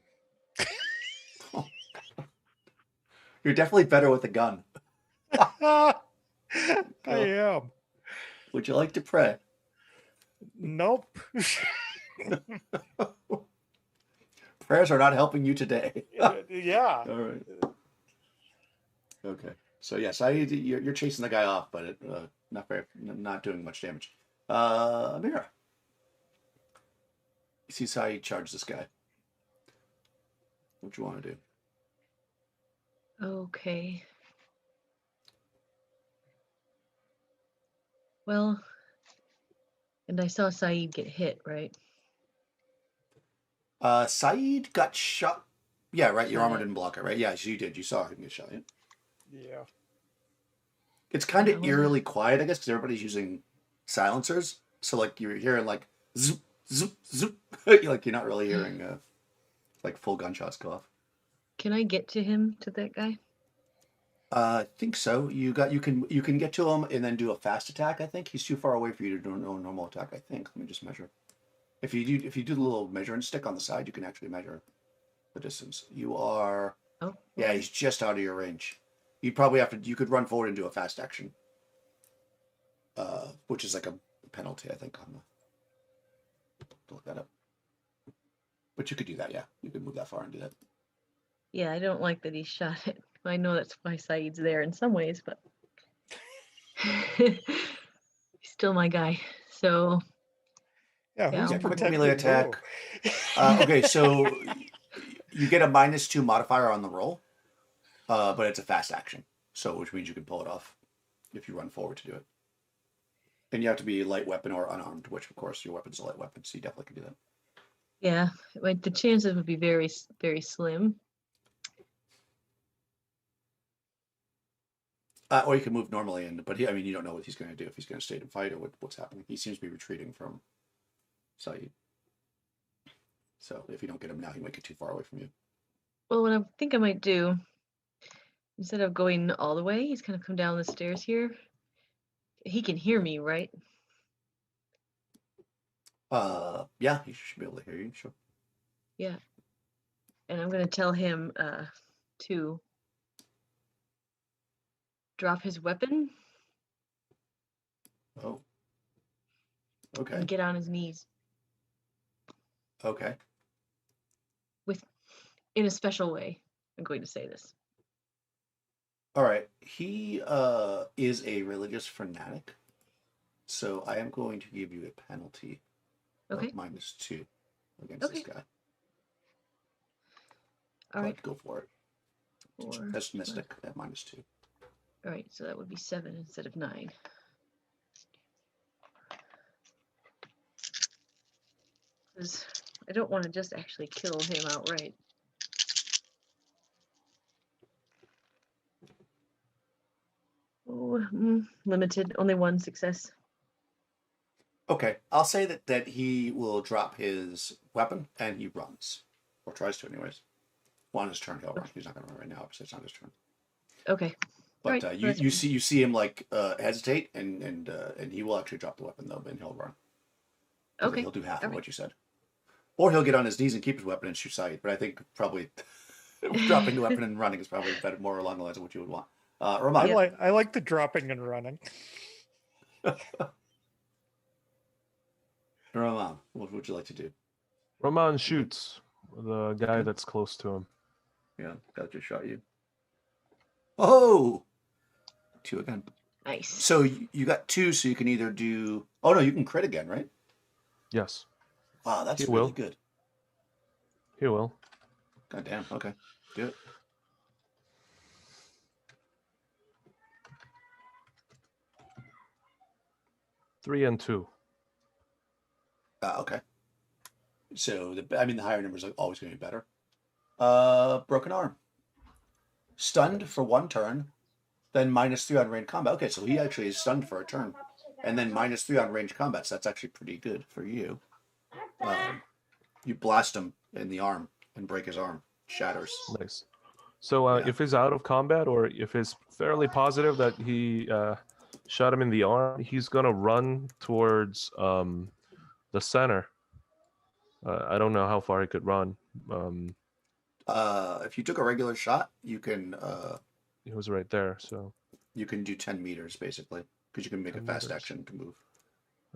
You're definitely better with a gun. I am. Would you like to pray? Nope. Prayers are not helping you today. Yeah. All right. Okay. So yes, you're chasing the guy off, but not doing much damage. Amira. You see how you charge this guy. What you want to do? Okay. Well, and I saw Saeed get hit, right? Saeed got shot. Yeah, right. Your armor Shot. didn't block it, right? Yeah, you did. You saw him get shot. Yeah. Yeah. It's kind of Yeah, well- eerily quiet, I guess, because everybody's using silencers. So like you're hearing like zoop zoop zoop. Like you're not really hearing like full gunshots go off. Can I get to him, to that guy? I think so. You can get to him and then do a fast attack. I think he's too far away for you to do a normal attack. I think. Let me just measure. If you do the little measuring stick on the side, you can actually measure the distance. You are. Oh. Yeah, he's just out of your range. You probably have to. You could run forward and do a fast action, which is like a penalty, I think. On the look that up. But you could do that. Yeah, you could move that far and do that. Yeah, I don't like that he shot it. I know that's why Saeed's there in some ways, but he's still my guy. So Yeah, Yeah, who's I'll quick protecting melee attack. Okay, so you get a -2 modifier on the roll, but it's a fast action, so which means you can pull it off if you run forward to do it. And you have to be light weapon or unarmed, which of course your weapon's a light weapon, so you definitely can do that. yeah, like the chances would be very, very slim. Or you can move normally, but I mean, you don't know what he's going to do, if he's going to stay and fight or what's happening. He seems to be retreating from Saeed. So if you don't get him now, he might get too far away from you. Well, what I think I might do, instead of going all the way, he's gonna come down the stairs here. He can hear me, right? Yeah, he should be able to hear you, sure. Yeah. And I'm gonna tell him to drop his weapon Oh. Okay. and get on his knees Okay. in a special way. I'm going to say this. All right. He is a religious fanatic, so I am going to give you a penalty Okay. of -2 against this Okay. guy. All right. But go for it. Four, That's mystic at -2. All right, so that would be 7 instead of 9. Because I don't want to just actually kill him outright. Oh, limited, only 1 success. Okay, I'll say that he will drop his weapon and he runs, or tries to, anyways. On his turn, he'll run. He's not going to run right now, because it's not his turn. Okay. But Right, you that's you fine. see him like hesitate, and he will actually drop the weapon though, and he'll run. Okay. He'll do half All of right. what you said, or he'll get on his knees and keep his weapon and shoot Saeed. But I think probably dropping the weapon and running is probably better, more along the lines of what you would want. Ramon. Yeah. I like the dropping and running. Ramon, what would you like to do? Roman shoots the guy Okay. that's close to him. Yeah, that just shot you. Oh, 2 again. Nice. So you got 2, so you can either do. Oh no, you can crit again, right? Yes, Wow, that's He really will. good. he will. God damn. Okay, do it. Three and two. Okay. So the higher numbers are always going to be better. Broken arm. Stunned for 1 turn, then -3 on range combat. Okay, so he actually is stunned for a turn, and then -3 on range combat. So that's actually pretty good for you. You blast him in the arm and break his arm. Shatters. Nice. So Yeah. if he's out of combat, or if it's fairly positive that he shot him in the arm, he's gonna run towards the center. I don't know how far he could run. If you took a regular shot, you can He was right there. So do 10 meters basically, because you can make a 10 fast meters. action to move.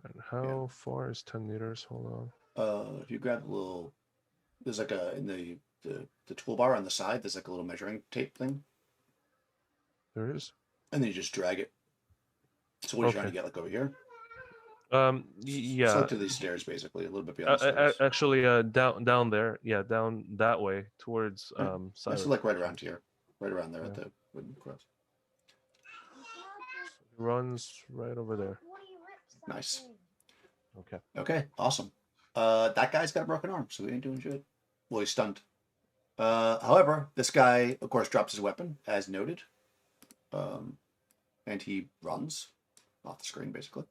and how far is 10 meters? Hold on. If you grab the little, there's like in the toolbar on the side, there's like a little measuring tape thing, There is. and then you just drag it. So what are you trying to Okay. get, like over here? Yeah. So to these stairs, basically, a little bit beyond the stairs. Actually, down there. Yeah, down that way towards This is like right around here, right around there at Yeah. the wooden cross. He runs right over there. Nice. Okay. Okay, awesome. That guy's got a broken arm, so he ain't doing shit. Well, he's stunned. However, this guy, of course, drops his weapon, as noted. And he runs off the screen, basically.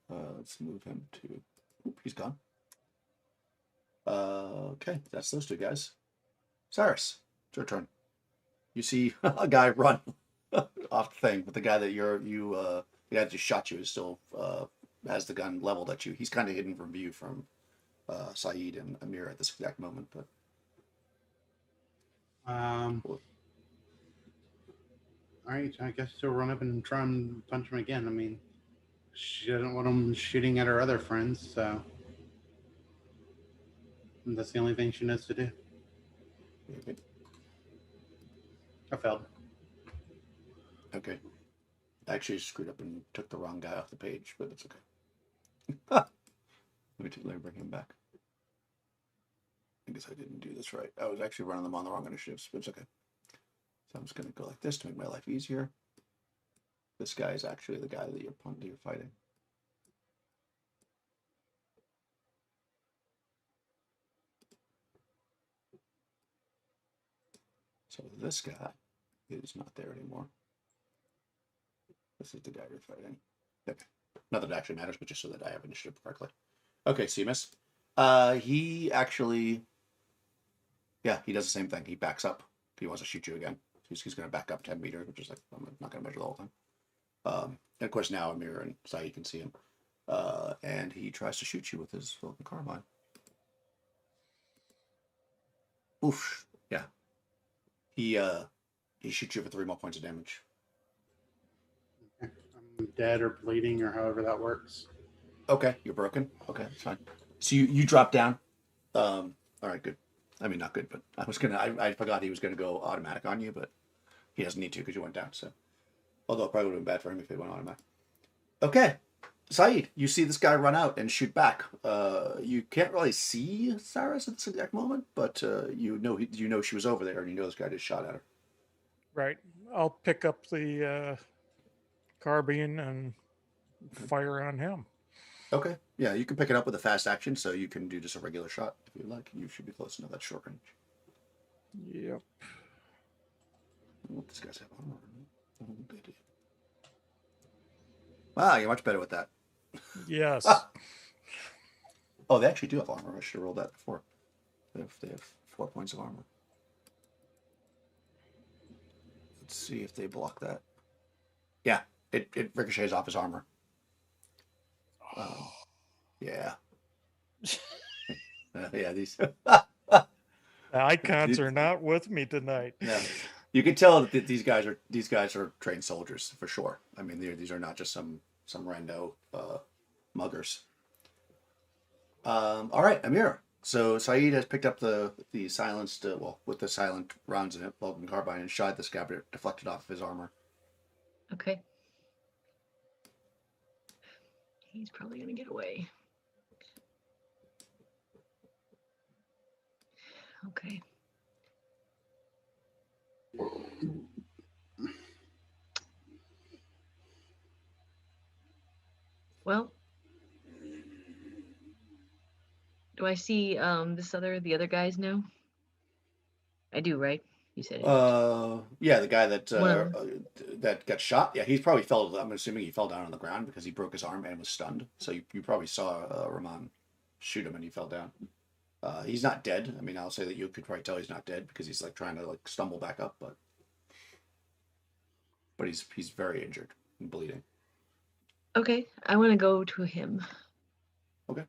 Let's move him to... Oop, he's gone. Okay, that's those 2 guys. Cyrus, it's your turn. You see a guy run off the thing, but the guy that the guy that just shot you is still has the gun leveled at you. He's kind of hidden from view from Saeed and Amir at this exact moment, but All right, I guess she'll run up and try and punch him again. I mean, she doesn't want him shooting at her other friends, so that's the only thing she knows to do. okay. I failed. Okay. I actually screwed up and took the wrong guy off the page, but it's okay. Let me bring him back. I guess I didn't do this right. I was actually running them on the wrong initiatives, but it's okay. So I'm just going to go like this to make my life easier. This guy is actually the guy that you're fighting. So this guy is not there anymore. This is the guy you're fighting. Okay. Not that it actually matters, but just so that I have initiative correctly. Okay, so you miss. He actually, yeah, he does the same thing. He backs up. He wants to shoot you again. He's going to back up 10 meters, which is like, I'm not going to measure the whole time. And of course, now Amir and Saeed can see him. And he tries to shoot you with his Vulcan carbine. Oof. Yeah. He shoots you for 3 more points of damage. I'm dead or bleeding or however that works. Okay, you're broken. Okay, that's fine. So you drop down. All right, good. I mean, not good, but I forgot he was gonna go automatic on you, but he doesn't need to because you went down. So, although it probably would have been bad for him if he went automatic. Okay, Saeed, you see this guy run out and shoot back. You can't really see Cyrus at this exact moment, but you know she was over there, and you know this guy just shot at her. Right. I'll pick up the carbine and fire on him. Okay, yeah, you can pick it up with a fast action, so you can do just a regular shot if you like. You should be close enough. That's short range. Yep. Oh, this guy's have armor. Oh, good. Wow, you're much better with that. Yes. Oh, they actually do have armor. I should have rolled that before. They have 4 points of armor. Let's see if they block that. Yeah, it ricochets off his armor. Yeah. Yeah, these The icons are not with me tonight. Yeah, you can tell that these guys are trained soldiers for sure. I mean, these are not just some rando muggers. All right, Amir. So Saeed has picked up the silenced, with the silent rounds in it, Vulcan carbine, and shot the scabbard, deflected off of his armor. Okay. He's probably gonna get away. Okay. Well, do I see the other guys now? I do, right? You said it. Yeah, the guy that One that got shot. Yeah, he's probably fell. I'm assuming he fell down on the ground because he broke his arm and was stunned. So you probably saw Rahman shoot him and he fell down. He's not dead. I mean, I'll say that you could probably tell he's not dead because he's like trying to like stumble back up, but he's very injured and bleeding. Okay, I want to go to him. Okay.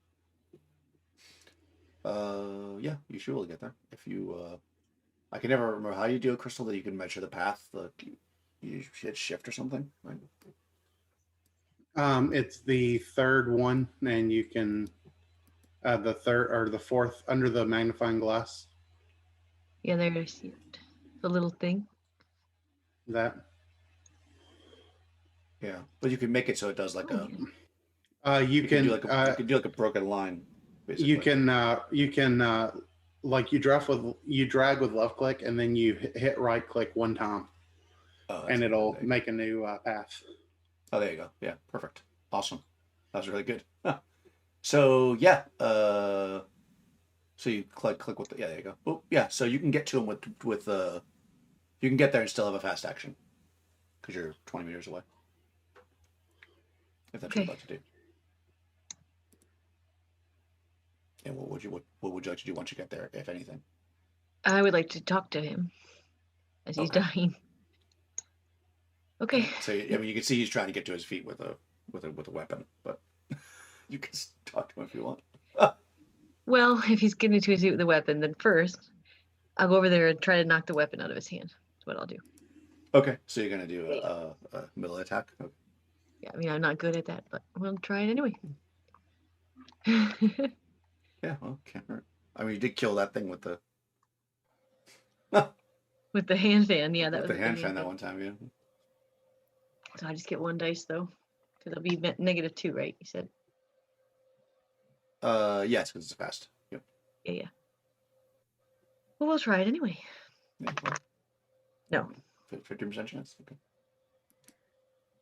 Yeah, you should be able to get there if you. I can never remember how you do a crystal that you can measure the path. You hit shift or something, right? It's the third one, and you can the third or the fourth under the magnifying glass. Yeah, there I see it. The little thing. That. Yeah, but you can make it so it does like a. You can do like a broken line. Basically. You can like you drag with left click, and then you hit right click one time, and it'll make a new path. Oh, there you go. Yeah, perfect. Awesome. That was really good. Huh. So yeah, so you click with the, yeah, there you go. Oh yeah, so you can get to him with you can get there and still have a fast action because you're 20 meters away. If that's what you're about to do. And what would you like to do once you get there, if anything? I would like to talk to him as he's dying. Okay. So I mean, you can see he's trying to get to his feet with a weapon, but you can talk to him if you want. Well, if he's getting to his feet with a weapon, then first I'll go over there and try to knock the weapon out of his hand. That's what I'll do. Okay, so you're gonna do a melee attack. Okay. Yeah, I mean I'm not good at that, but we'll try it anyway. Yeah, well, can't hurt. I mean, you did kill that thing with the with the hand fan. Yeah, that with was the hand fan that one time. Yeah. So I just get one dice though, because it'll be -2, right? You said. Yes, because it's fast. Yep. Yeah. Well, we'll try it anyway. Yeah, well, No. 50% chance. Okay.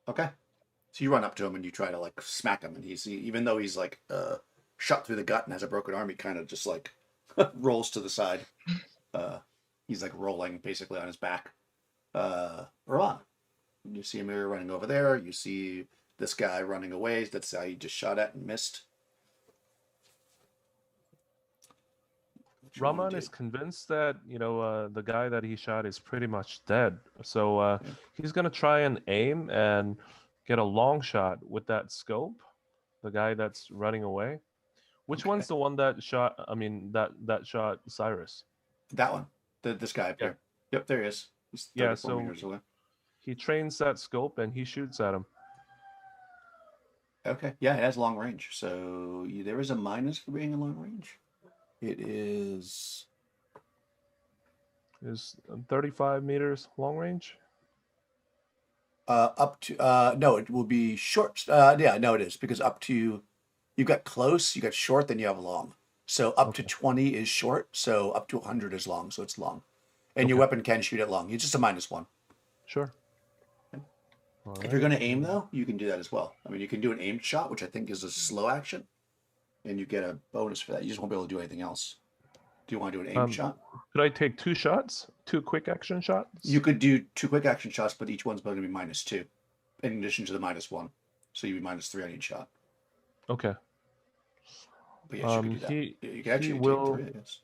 Okay. So you run up to him and you try to like smack him, and even though he's like shot through the gut and has a broken arm, he kind of just like rolls to the side. He's like rolling basically on his back. Ron, you see Amir running over there. You see this guy running away. That's how he just shot at and missed. Rahman is convinced that the guy that he shot is pretty much dead. So he's gonna try and aim and get a long shot with that scope. The guy that's running away. Which one's the one that shot? I mean, that shot Cyrus. That one. This guy up here. Yep, there he is. He's 34 meters away. He trains that scope and he shoots at him. Okay. Yeah, it has long range. So there is a minus for being in long range. It is 35 meters long range. Up to no, it will be short. Yeah, no, it is because up to you've got close, you got short, then you have long. So up to 20 is short. So up to 100 is long. So it's long, and your weapon can shoot at long. It's just a -1. Sure. If you're going to aim though, you can do that as well. I mean, you can do an aimed shot, which I think is a slow action, and you get a bonus for that. You just won't be able to do anything else. Do you want to do an aimed shot? Could I take 2 shots? 2 quick action shots? You could do 2 quick action shots, but each one's going to be -2, in addition to the -1. So you'd be -3 on each shot. Okay. But yes, you can do that. You can actually take 3, I guess.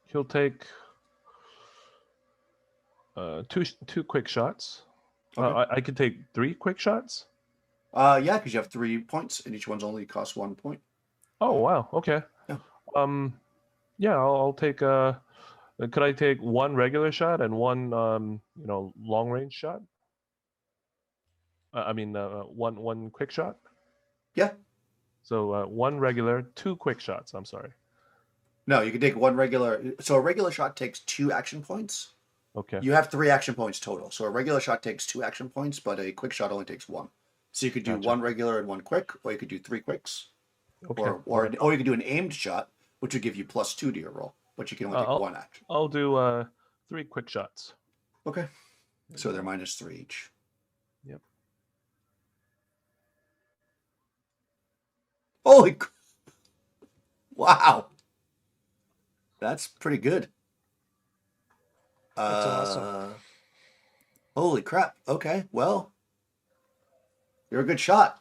He'll take two quick shots. Okay. I could take 3 quick shots. Yeah, because you have 3 points, and each one's only costs 1 point. Oh wow. Okay. Yeah. Yeah, I'll take. Could I take 1 regular shot and 1 long range shot? I mean, one quick shot. Yeah. So 1 regular, 2 quick shots. I'm sorry. No, you can take 1 regular. So a regular shot takes 2 action points. Okay. You have 3 action points total. So a regular shot takes 2 action points, but a quick shot only takes 1. So you could do Gotcha. 1 regular and 1 quick, or you could do 3 quicks, Okay. or you could do an aimed shot, which would give you +2 to your roll, but you can only take 1 action. I'll do 3 quick shots. Okay. So they're -3 each. Yep. Holy! Wow. That's pretty good. That's awesome. Holy crap. Okay, well, you're a good shot.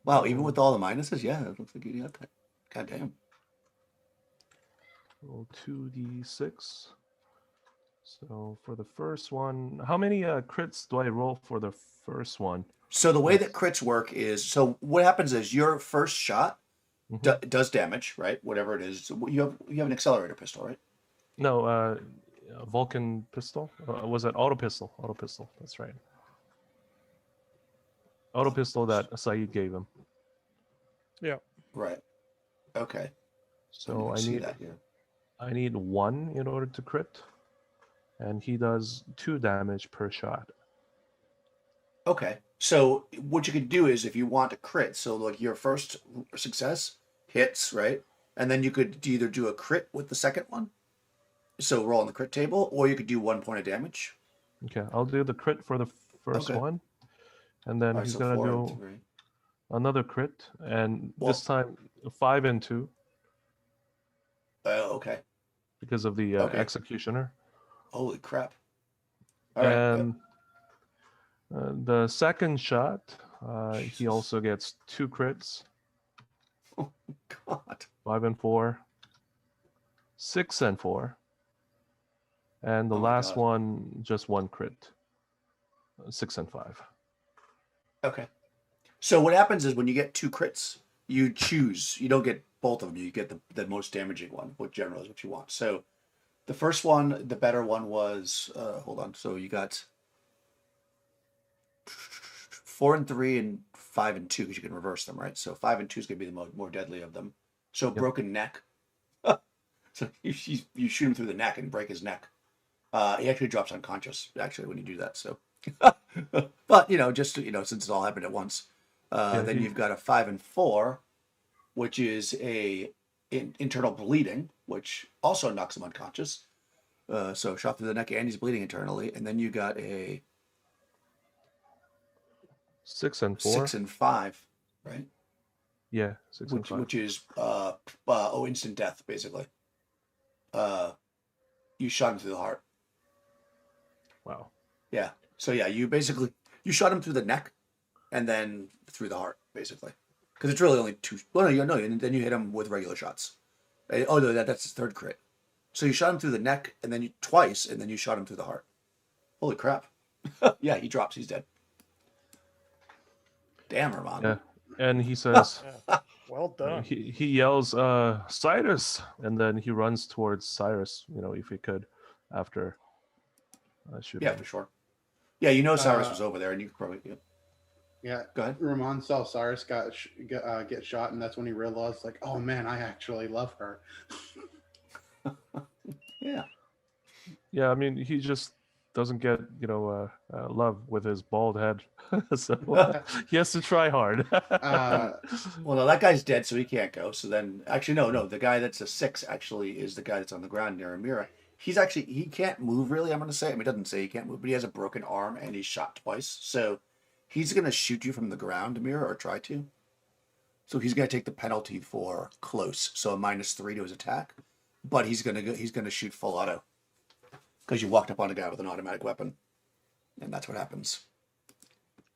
Wow, even with all the minuses, yeah, it looks like you got that. God damn. Roll 2d6. So for the first one, how many crits do I roll for the first one? So the way that crits work is, so what happens is your first shot Mhm. does damage, right? Whatever it is. You have an accelerator pistol, right? No, a Vulcan pistol. Was it auto pistol? Auto pistol. That's right. Auto pistol that Saeed gave him. Yeah. Right. Okay. So I see need that here. I need 1 in order to crit, and he does 2 damage per shot. Okay. So what you could do is, if you want to crit, so like your first success hits, right? And then you could either do a crit with the second one, so roll on the crit table, or you could do 1 point of damage. Okay, I'll do the crit for the first Okay. one, and then All right, he's so gonna 4 and do 3. another crit, and Well- this time 5 and 2 Okay. because of the Okay. executioner. Holy crap. All right. And the second shot, he Jesus. also gets 2 crits, Oh, God. 5 and 4, 6 and 4, and the Oh my last God. one just 1 crit, 6 and 5. Okay. So what happens is, when you get 2 crits, you choose. You don't get both of them. You get the most damaging one, which generally is what you want. So the first one, the better one was, hold on. So you got 4 and 3 and 5 and 2, because you can reverse them, right? So 5 and 2 is going to be the more deadly of them. So broken neck. So you shoot him through the neck and break his neck. He actually drops unconscious, actually, when you do that. So, but just since it all happened at once, then you've got a 5 and 4, which is a internal bleeding, which also knocks him unconscious. So shot through the neck and he's bleeding internally, and then you got a 6 and 4. 6 and 5, right? Yeah, 6 and 5. Which is instant death, basically. You shot him through the heart. Wow. Yeah. So yeah, you shot him through the neck, and then through the heart, basically, because it's really only 2. Well, no, and then you hit him with regular shots. Oh no, that's his 3rd crit. So you shot him through the neck, and then twice, and then you shot him through the heart. Holy crap! Yeah, he drops. He's dead. Damn, Herman. Yeah, and he says, Well done. he yells, Cyrus, and then he runs towards Cyrus. If he could, after shooting. Yeah, for sure. Yeah, Cyrus was over there, and you could probably. Yeah. Go ahead. Ramon saw Cyrus get shot, and that's when he realized, like, oh man, I actually love her. Yeah. Yeah, I mean, he just doesn't get love with his bald head, so he has to try hard. Well, no, that guy's dead, so he can't go. So then, actually, no, the guy that's a 6 actually is the guy that's on the ground near Amira. He can't move really. I'm going to say. I mean, it doesn't say he can't move, but he has a broken arm and he's shot twice. So he's going to shoot you from the ground, Amira, or try to. So he's going to take the penalty for close, so a -3 to his attack. But he's going to shoot full auto, because you walked up on a guy with an automatic weapon, and that's what happens.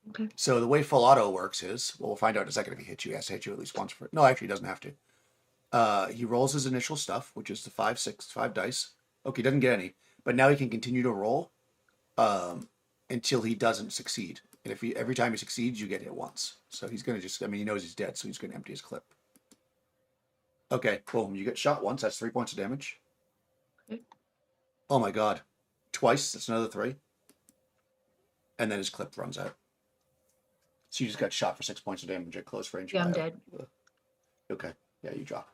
Okay. So the way full auto works is, well, we'll find out in a second if he hits you. He has to hit you at least once for it. No, actually, he doesn't have to. He rolls his initial stuff, which is the 5 dice. Okay, he doesn't get any, but now he can continue to roll until he doesn't succeed. And if every time he succeeds, you get hit once. So he's gonna just, I mean, he knows he's dead, so he's gonna empty his clip. Okay, boom. You get shot once. That's 3 points of damage. Okay. Oh my god. Twice. That's another 3. And then his clip runs out. So you just got shot for 6 points of damage at close range. Yeah, I'm dead. Okay. Yeah, you drop.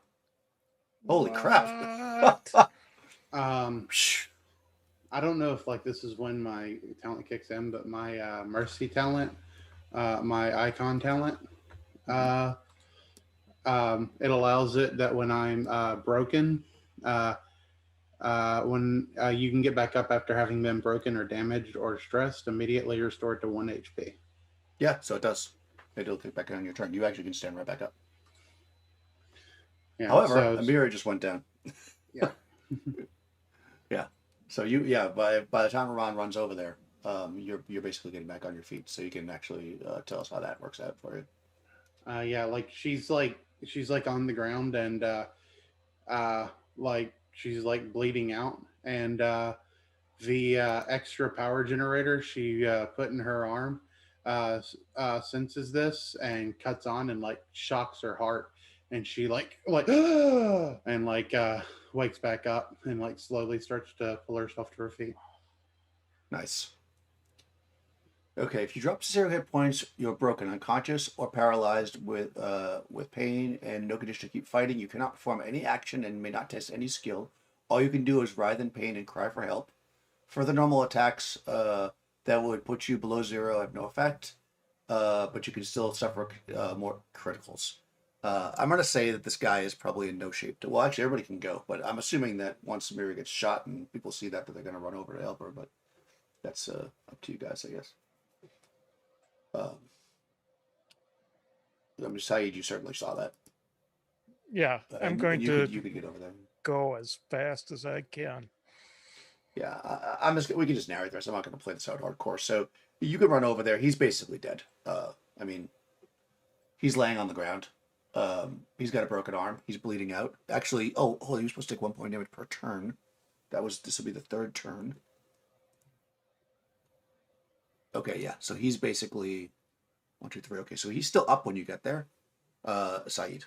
Holy crap. I don't know if like this is when my talent kicks in, but my mercy talent, my icon talent, it allows it that when I'm broken, when you can get back up after having been broken or damaged or stressed, immediately restored to 1 HP. Yeah, so it does. It'll kick back on your turn. You actually can stand right back up. Yeah, However, so Amira just went down. Yeah. Yeah. So by the time Ron runs over there, you're basically getting back on your feet. So you can actually tell us how that works out for you. Yeah, like she's like on the ground and like she's like bleeding out, and the extra power generator she put in her arm senses this and cuts on and like shocks her heart, and she like and like wakes back up and like slowly starts to pull herself to her feet. Nice. Okay, if you drop to 0 hit points, you're broken, unconscious, or paralyzed with pain and no condition to keep fighting. You cannot perform any action and may not test any skill. All you can do is writhe in pain and cry for help. Further normal attacks that would put you below 0 have no effect, but you can still suffer more criticals. I'm going to say that this guy is probably in no shape to... Well, actually, everybody can go, but I'm assuming that once Samira gets shot and people see that they're going to run over to help her, but that's up to you guys, I guess. I mean, Saeed, you certainly saw that. Yeah, I'm going you to could get over there. go as fast as I can. Yeah, we can just narrate the rest. I'm not going to play this out hardcore. So you can run over there. He's basically dead. I mean, he's laying on the ground. He's got a broken arm. He's bleeding out. Actually, he was supposed to take 1 point damage per turn. This will be the 3rd turn. Okay, yeah. So he's basically 1, 2, 3. Okay, so he's still up when you get there, Saeed.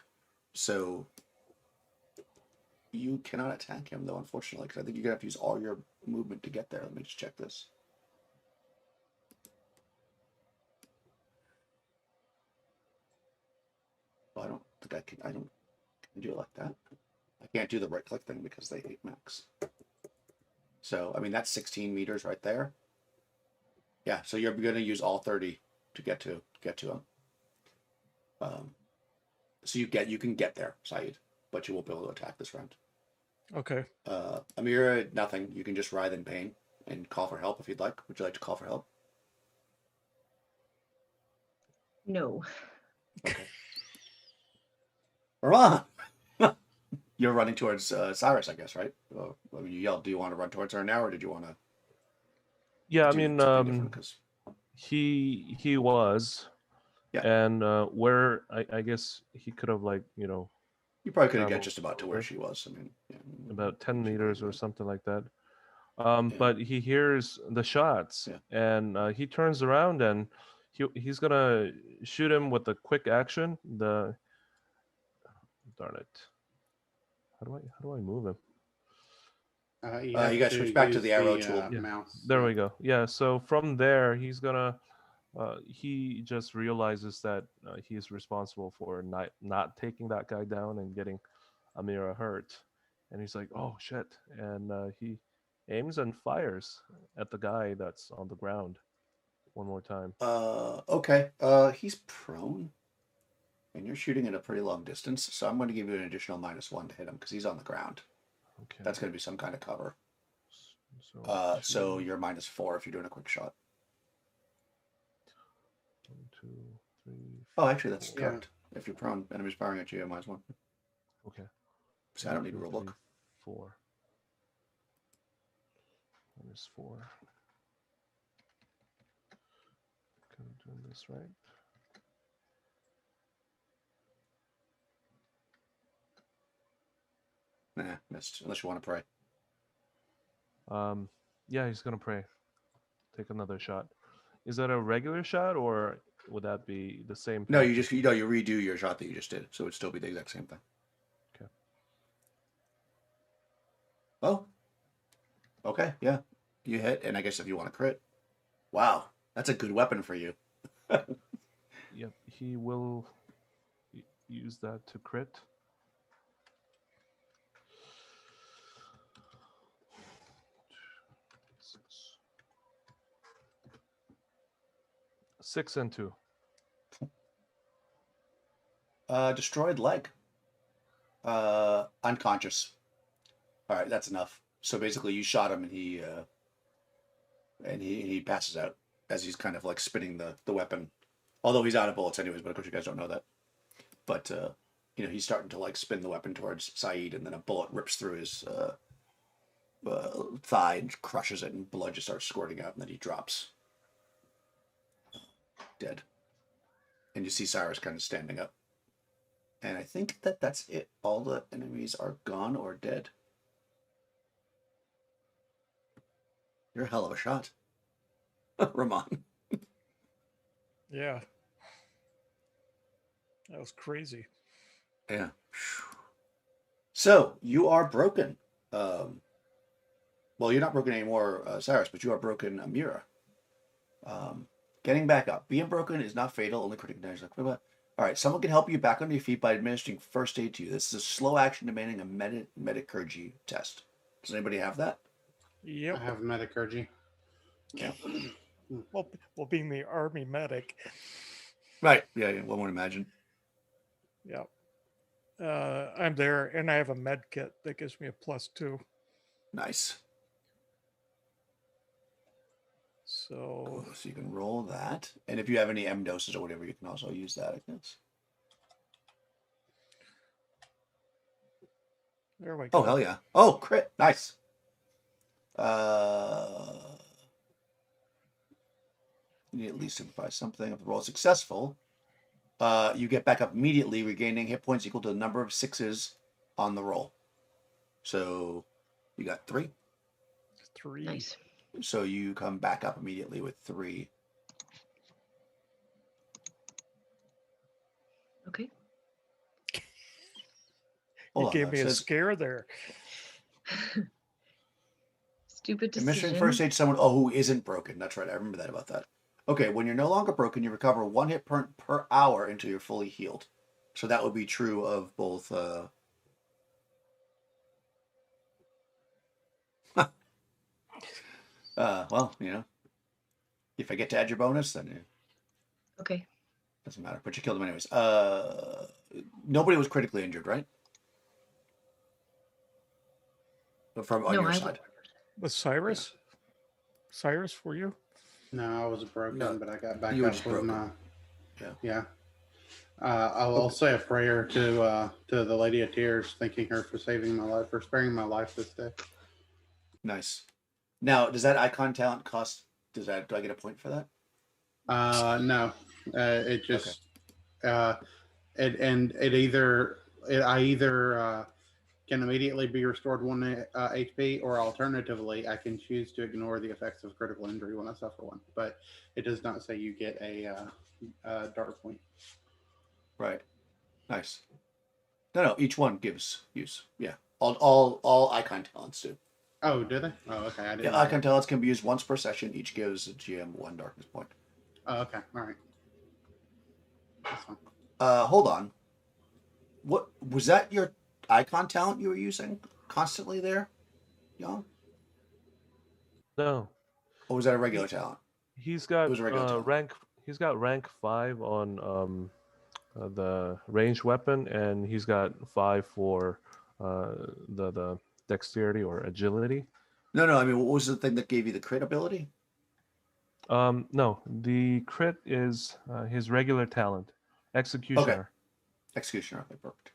So you cannot attack him, though, unfortunately, because I think you're going to have to use all your movement to get there. Let me just check this. Oh, I don't think I can. I don't can do it like that. I can't do the right-click thing because they hate max. So, I mean, that's 16 meters right there. Yeah, so you're going to use all 30 to get to him. So you can get there, Saeed, but you won't be able to attack this round. Okay. Amira, nothing. You can just writhe in pain and call for help if you'd like. Would you like to call for help? No. Okay. Ron! You're running towards Cyrus, I guess, right? Well, I mean, you yelled, do you want to run towards her now, or did you want to... Yeah, I do mean, something different? 'Cause- he was, Yeah. and where I guess he could have like You probably could have got traveled just about to where over. she was. I mean, yeah, About 10 she meters probably or would. something like that. Yeah. But he hears the shots, Yeah. and he turns around and he's gonna shoot him with a quick action. Darn it! How do I move him? You You guys switch back to use the arrow tool. Yeah, mouse. there we go. Yeah, so from there he's gonna. He just realizes that he's responsible for not taking that guy down and getting Amira hurt, and he's like, "Oh shit!" And he aims and fires at the guy that's on the ground one more time. Okay. He's prone, and you're shooting at a pretty long distance, so I'm going to give you an additional -1 to hit him because he's on the ground. Okay. That's going to be some kind of cover. So, So you're -4 if you're doing a quick shot. 1, 2, 3. Oh, actually, that's 4. correct. If you're prone, enemies firing at you, -1. Okay. So I don't need a 1, 2, rule 3, book. 4. -4. Kind of doing this right. Nah, missed. Unless you want to pray. Yeah, he's gonna pray. Take another shot. Is that a regular shot, or would that be the same No, penalty? you just you know you redo your shot that you just did, so it'd still be the exact same thing. Okay. Oh, okay, yeah, you hit, and I guess if you want to crit, wow, that's a good weapon for you. Yep, he will use that to crit. Six and 2. Destroyed leg. Unconscious. All right, that's enough. So basically, you shot him, and he passes out as he's kind of like spinning the weapon. Although he's out of bullets anyways, but of course you guys don't know that. But he's starting to like spin the weapon towards Saeed, and then a bullet rips through his thigh and crushes it, and blood just starts squirting out, and then he drops dead. And you see Cyrus kind of standing up. And I think that's it. All the enemies are gone or dead. You're a hell of a shot, Ramon. Yeah. That was crazy. Yeah. So you are broken. Well, you're not broken anymore, Cyrus, but you are broken, Amira. Getting back up. Being broken is not fatal, only critical damage. All right, someone can help you back on your feet by administering first aid to you. This is a slow action demanding a medicurgy test. Does anybody have that? Yep. I have metacurgy. Yeah. Well, being the army medic. Right. Yeah, one would imagine. Yep. I'm there, and I have a med kit that gives me a +2. Nice. So you can roll that. And if you have any M doses or whatever, you can also use that, I guess. there we go. Oh, hell yeah. Oh, crit. Nice. You need at least improvise something. If the roll is successful, you get back up immediately, regaining hit points equal to the number of 6s on the roll. So you got 3. 3. Nice. So you come back up immediately with 3. Okay. You gave me a scare there. Stupid Administering decision. first aid to someone who isn't broken. That's right. I remember that about that. Okay, when you're no longer broken, you recover 1 hit point per hour until you're fully healed. So that would be true of both. Well, if I get to add your bonus, then Okay. doesn't matter. But you killed him anyways. Nobody was critically injured, right? From on your side. Was Cyrus? Yeah. Cyrus, were you? No, I was broken, No, but I got back you were up just with broken. my. Yeah. I'll say a prayer to the Lady of Tears, thanking her for saving my life, for sparing my life this day. Nice. Now, does that icon talent cost? Do I get a point for that? No. It just I either can immediately be restored 1 HP, or alternatively, I can choose to ignore the effects of critical injury when I suffer one. But it does not say you get a dark point. Right. Nice. No. Each one gives use. Yeah. All icon talents do. Oh, do they? Oh, okay. I didn't. Yeah, icon talents can be used once per session. Each gives the GM 1 darkness point. Oh, okay. All right. That's fine. Hold on. What was that? Your icon talent you were using constantly there, Young? No. Or was that a regular talent? He's got It was a regular talent. rank. He's got rank 5 on the ranged weapon, and he's got 5 for the dexterity or agility. No. I mean, what was the thing that gave you the crit ability? No, the crit is his regular talent, Executioner. Okay. Executioner. Okay, perfect.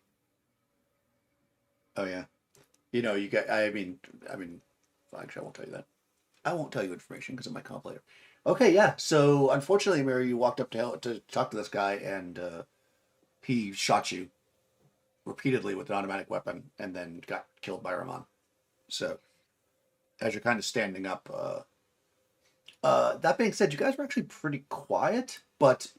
Oh yeah. You get. I mean. Actually, I won't tell you that. I won't tell you information because it might come up later. Okay, yeah. So unfortunately, Mary, you walked up to talk to this guy, and he shot you repeatedly with an automatic weapon, and then got killed by Ramon. So as you're kind of standing up. That being said, you guys were actually pretty quiet, but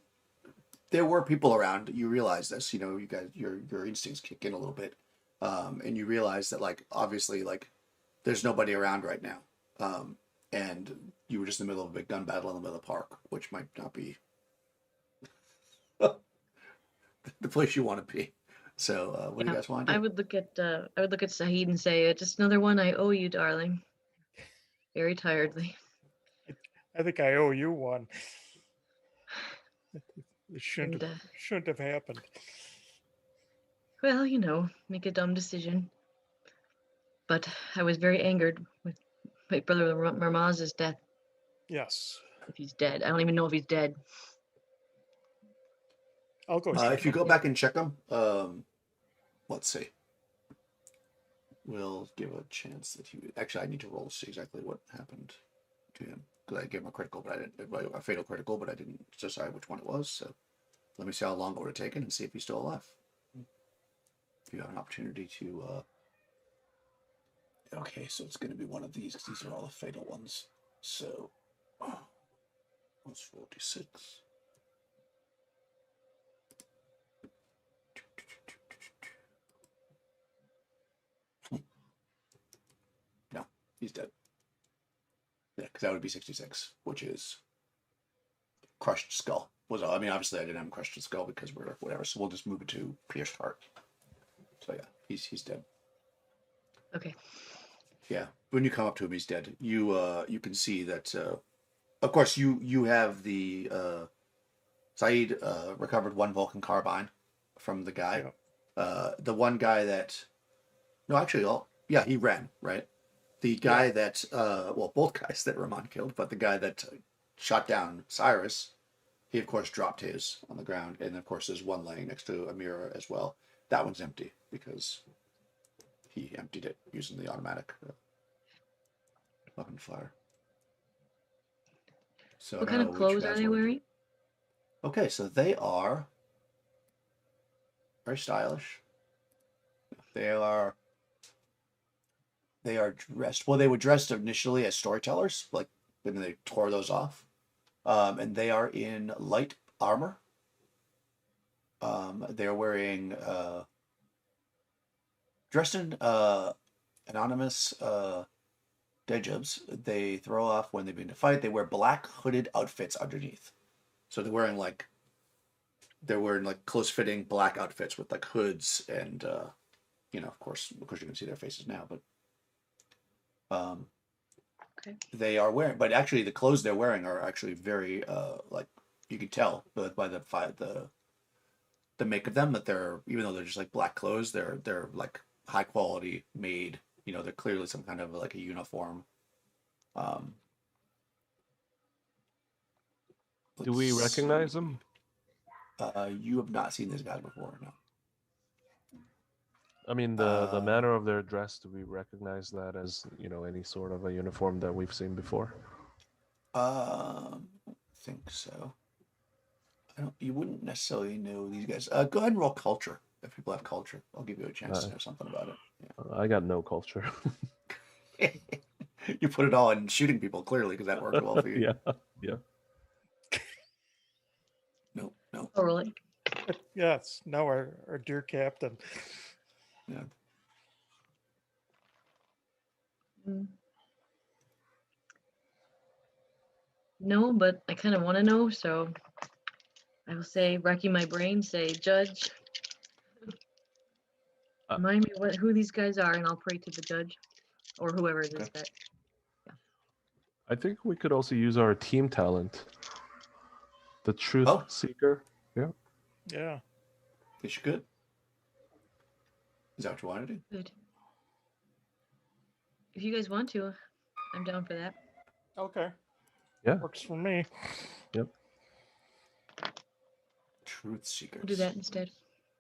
there were people around. You realize this, you guys, your instincts kick in a little bit, and you realize that, like, obviously, like, there's nobody around right now, and you were just in the middle of a big gun battle in the middle of the park, which might not be the place you want to be. So, what do you guys want to do? I would look at Saeed and say, just another one I owe you, darling. Very tiredly. I think I owe you one. It shouldn't And, have happened. well, make a dumb decision. But I was very angered with my brother Marmaz's death. Yes. If he's dead. I don't even know if he's dead. I'll go. If you go back and check him, let's see. We'll give a chance that he. Actually, I need to roll to see exactly what happened to him, because I gave him a critical, but I didn't. A fatal critical, but I didn't decide which one it was. So let me see how long it would have taken and see if he's still alive. If you have an opportunity to. Okay, so it's going to be one of these, because these are all the fatal ones. So, what's 46? No, he's dead. Yeah, because that would be 66, which is crushed skull. I mean, obviously I didn't have crushed skull because we're whatever, so we'll just move it to pierced heart. So yeah, he's dead. Okay. Yeah, when you come up to him, he's dead. You can see that. Of course, you have the Saeed recovered one Vulcan carbine from the guy. Yeah. The one guy that, no, actually, he ran, right. The guy that, both guys that Ramon killed, but the guy that shot down Cyrus, he of course dropped his on the ground, and of course there's one laying next to Amira as well. That one's empty because he emptied it using the automatic weapon fire. So What kind of clothes are they wearing? Okay, so they are very stylish. They are dressed. Well, they were dressed initially as storytellers, like when they tore those off, and they are in light armor. They're wearing dressed in anonymous dejobs. They throw off when they begin to fight. They wear black hooded outfits underneath. So they're wearing like close fitting black outfits with like hoods and of course you can see their faces now, but okay. They are wearing, but actually the clothes they're wearing are actually very like you can tell by the make of them that they're, even though they're just like black clothes, they're like high quality made. They're clearly some kind of like a uniform. Do we recognize them? You have not seen these guys before, no. I mean, the manner of their dress, do we recognize that as, any sort of a uniform that we've seen before? I think so. You wouldn't necessarily know these guys. Go ahead and roll culture. If people have culture, I'll give you a chance to know something about it. Yeah. I got no culture. You put it all in shooting people, clearly, because that worked well for you. Yeah. No. Oh, really? Yes. Now our dear captain. Yeah. No, but I kind of want to know, so I will say, racking my brain, say, Judge, remind me who these guys are, and I'll pray to the judge, or whoever it is that. Yeah. I think we could also use our team talent. The Truth Seeker. Yeah. Yeah. Guess you could. Is that what you want to do? Good. If you guys want to, I'm down for that. Okay. Yeah. Works for me. Yep. Truth Seekers. We'll do that instead.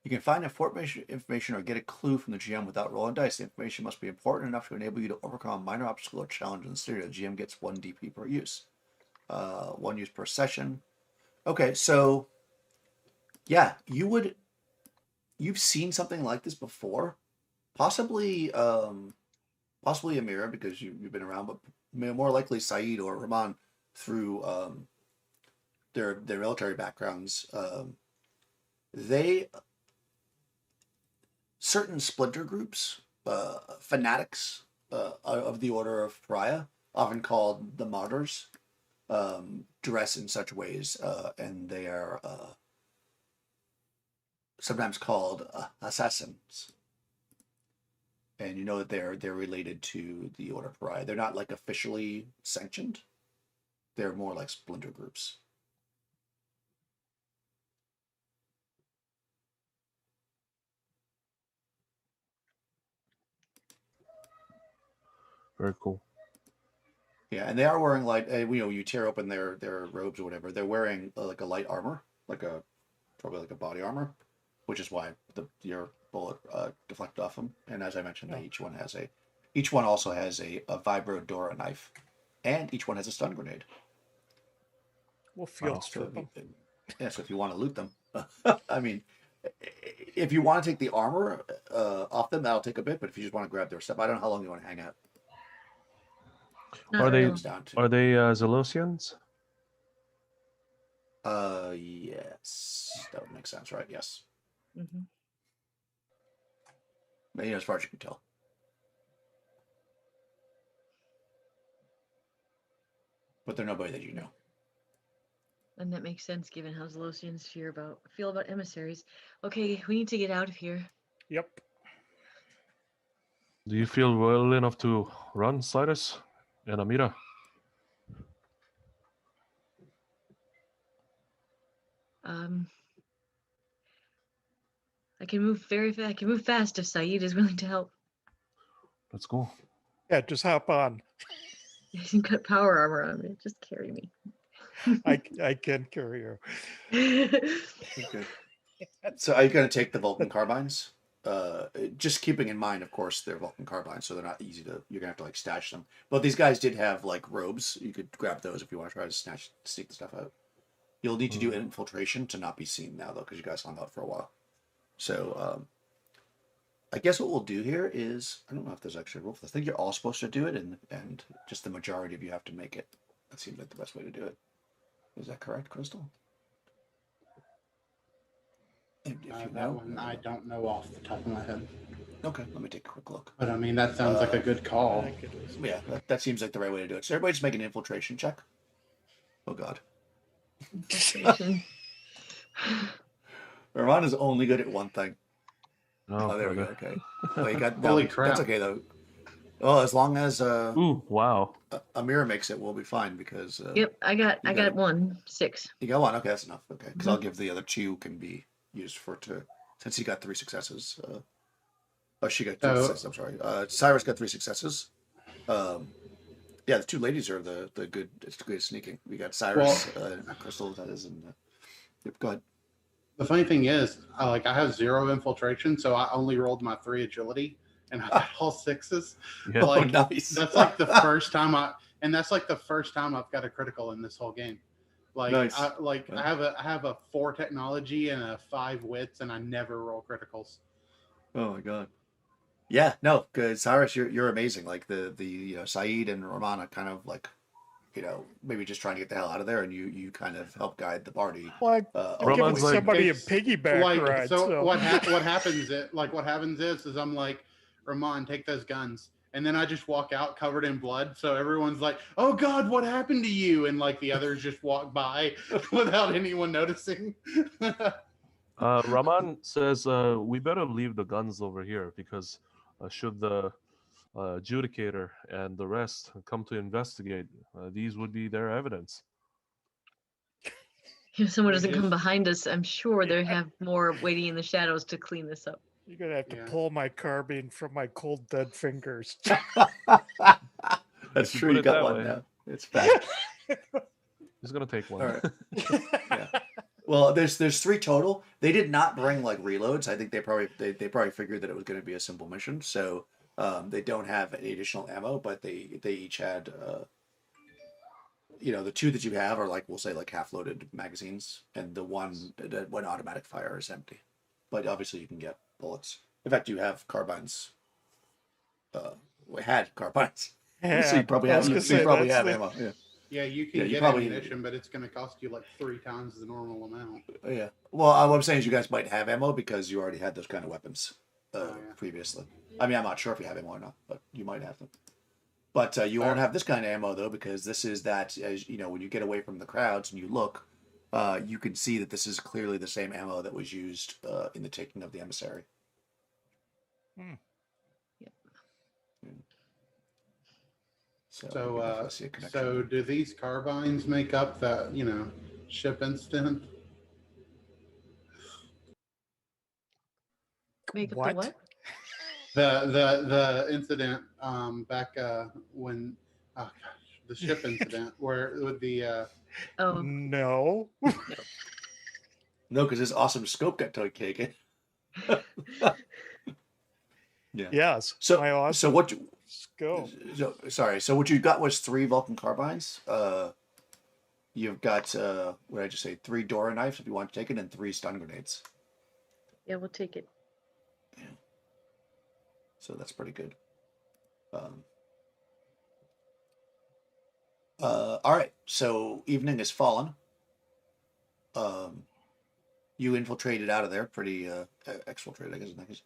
You can find information or get a clue from the GM without rolling dice. The information must be important enough to enable you to overcome a minor obstacle or challenge in the scenario. The GM gets 1 DP per use. 1 use per session. Okay, so yeah, you've seen something like this before. Possibly possibly Amira because you've been around, but more likely Saeed or Rahman through their military backgrounds. They certain splinter groups, fanatics of the Order of Pariah, often called the Martyrs, dress in such ways, and they are sometimes called assassins. And you know that they're related to the Order of Pariah. They're not like officially sanctioned. They're more like splinter groups. Very cool. Yeah, and they are wearing light. You tear open their robes or whatever. They're wearing like a light armor, probably like a body armor, which is why your bullet deflected off them. And as I mentioned, each one also has a vibro Dora knife, and each one has a stun grenade. We'll field strip them. Yeah, so if you want to loot them, I mean, if you want to take the armor off them, that'll take a bit. But if you just want to grab their stuff, I don't know how long you want to hang out. Are they Are Zelosians? Yes, that would make sense, right? Yes. Mm-hmm. But, as far as you can tell. But they're nobody that you know. And that makes sense given how Zelosians feel about emissaries. Okay, we need to get out of here. Yep. Do you feel well enough to run, Cyrus and Amira? I can move very fast. I can move fast if Saeed is willing to help. Let's go. Yeah, just hop on. He's got power armor on me. Just carry me. I can carry you. Okay. So are you going to take the Vulcan carbines? Just keeping in mind, of course, they're Vulcan carbines, so they're not easy to. You're going to have to stash them. But these guys did have robes. You could grab those if you want to try to sneak the stuff out. You'll need to do infiltration to not be seen now, though, because you guys hung out for a while. So I guess what we'll do here is, I don't know if there's actually a rule for this. I think you're all supposed to do it, and just the majority of you have to make it. That seems like the best way to do it. Is that correct, Crystal? And if you that one I don't know off the top of my head. Okay, let me take a quick look. But I mean, that sounds like a good call. Yeah, that seems like the right way to do it. So everybody just make an infiltration check. Oh, God. Infiltration. Rahman is only good at one thing. Oh, there we go. Okay. Well, you got, Holy crap. That's okay, though. Well, as long as Ooh, wow. Amira makes it, we'll be fine because... Yep, I got 1, 6. You got one? Okay, that's enough. Okay, because I'll give the other 2 can be used since he got 3 successes. She got 2 successes, I'm sorry. Cyrus got 3 successes. Yeah, the 2 ladies are the good at sneaking. We got Cyrus, Crystal, that is, and... Yep, go ahead. The funny thing is, I have 0 infiltration, so I only rolled my 3 agility, and I got all 6s. Yeah. But, Nice. that's the first time I've got a critical in this whole game. Nice. I have a 4 technology and a 5 wits, and I never roll criticals. Oh my God. Yeah, no, good. Cyrus, you're amazing. Like the Saeed and Romana kind of maybe just trying to get the hell out of there, and you kind of help guide the party. Like, Roman's giving somebody a it's piggyback ride. So what happens is I'm like, Rahman, take those guns. And then I just walk out covered in blood. So everyone's like, oh God, what happened to you? And the others just walk by without anyone noticing. Raman says we better leave the guns over here because should the adjudicator and the rest come to investigate, these would be their evidence. If someone doesn't come behind us, I'm sure they have more waiting in the shadows to clean this up. You're going to have to pull my carbine from my cold, dead fingers. That's true. You got one now. It's back. He's going to take one. All right. Yeah. Well, there's 3 total. They did not bring reloads. I think they probably figured that it was going to be a simple mission. So they don't have any additional ammo, but they each had the 2 that you have are we'll say half loaded magazines, and the one automatic fire is empty. But obviously you can get bullets. In fact, you have carbines we had carbines. So you Had. probably I have. was You gonna say probably that's have the ammo. Yeah. Yeah, you Yeah, can you get probably. ammunition, but it's going to cost you like 3 times the normal amount. Yeah. Well, what I'm saying is you guys might have ammo because you already had those kind of weapons Oh, yeah. previously. I mean, I'm not sure if you have ammo or not, but you might have them. But you Fair. won't have this kind of ammo though, because this is that, as you know, when you get away from the crowds and you look, you can see that this is clearly the same ammo that was used in the taking of the emissary. Yep. So, you can definitely see a connection So there. do these carbines make up that, ship incident? Make up the what? what? The incident back when oh gosh, the ship incident where with the Oh, No. No, because this awesome scope got taken. Yeah. Yes. So, my awesome so what? scope. Sorry. So what you got was 3 Vulcan carbines. You've got what did I just say? 3 Dora knives if you want to take it, and 3 stun grenades. yeah, we'll take it. So that's pretty good. All right. So evening has fallen. You infiltrated out of there, pretty exfiltrated, I guess. In that case.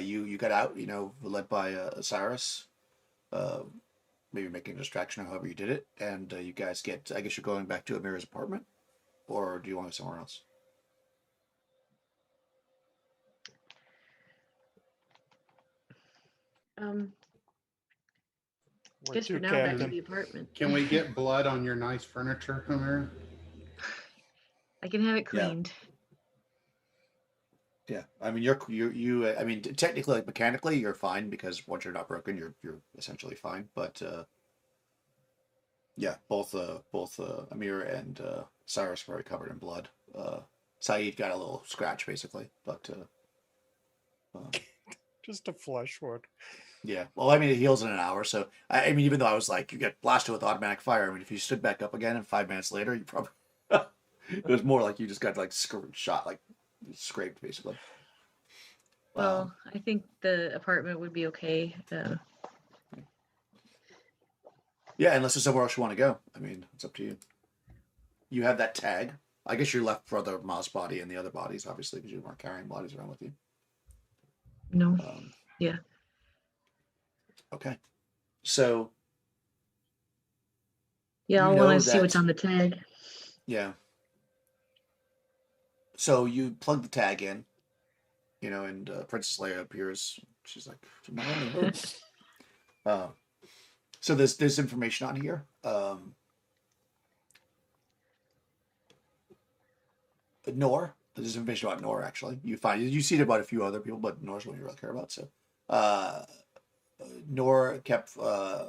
You got out, led by Cyrus. Maybe making a distraction or however you did it, and you guys get. I guess you're going back to Amira's apartment, or do you want to go somewhere else? Where Guess to, for now, back to Captain? the apartment. can we get blood on your nice furniture, Amir? I can have it Yeah. cleaned. Yeah, I mean you. I mean technically, like mechanically, you're fine because once you're not broken, you're essentially fine. But yeah, both Amir and Cyrus were already covered in blood. Saeed got a little scratch basically, but Just a flesh wound. yeah. Well, I mean it heals in an hour, so I mean even though I was like you get blasted with automatic fire, I mean if you stood back up again and 5 minutes later, you probably it was more like you just got like shot, like scraped basically. Well, I think the apartment would be okay. Yeah, unless there's somewhere else you want to go. I mean, it's up to you. You have that tag. I guess you're left for the Ma's body and the other bodies, obviously, because you weren't carrying bodies around with you. No. Yeah. Okay. So. Yeah, I'll want to see what's on the tag. Yeah. So you plug the tag in, and Princess Leia appears. She's like, "My only hope." So there's information on here. Nor. There's information about Nor actually. You see it about a few other people, but Nor's one you really care about. So, Nor kept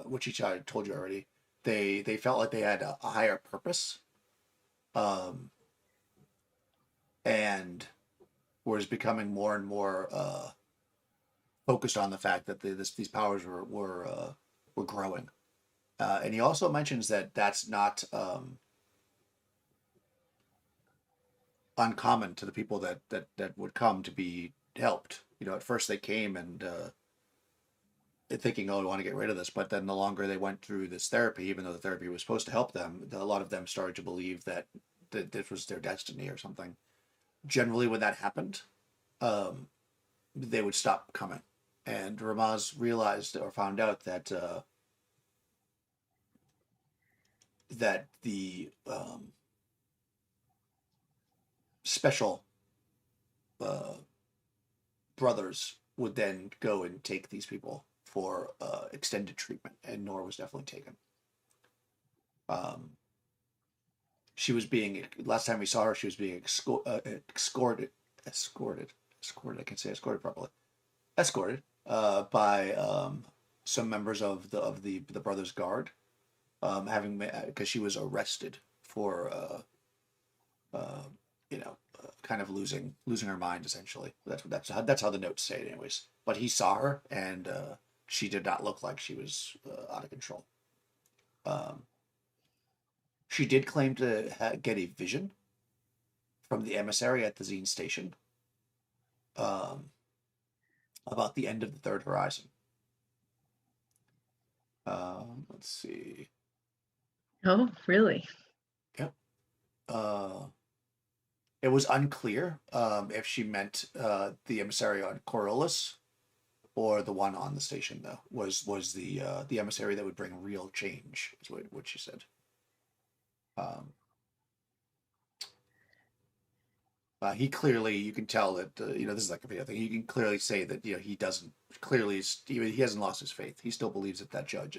which I told you already. They felt like they had a higher purpose, and was becoming more and more focused on the fact that these powers were growing. And he also mentions that that's not uncommon to the people that would come to be helped. At first they came and thinking, "Oh, we want to get rid of this," but then the longer they went through this therapy, even though the therapy was supposed to help them, a lot of them started to believe that this was their destiny or something. Generally, when that happened, they would stop coming, and Ramaz realized or found out that that the special brothers would then go and take these people for extended treatment, and Nora was definitely taken. She was being, last time we saw her, she was being escorted. I can't say escorted properly. Escorted by some members of the brothers' guard, because she was arrested for kind of losing her mind essentially. That's how the notes say it, anyways. But he saw her, and she did not look like she was out of control. She did claim to get a vision from the emissary at the Zine station about the end of the Third Horizon. Let's see. Oh, really? Yep. It was unclear if she meant the emissary on Coriolis or the one on the station, though, was the emissary that would bring real change, is what she said. He clearly, you can tell that this is like a video thing. You can clearly say that he doesn't clearly he hasn't lost his faith. He still believes that that judge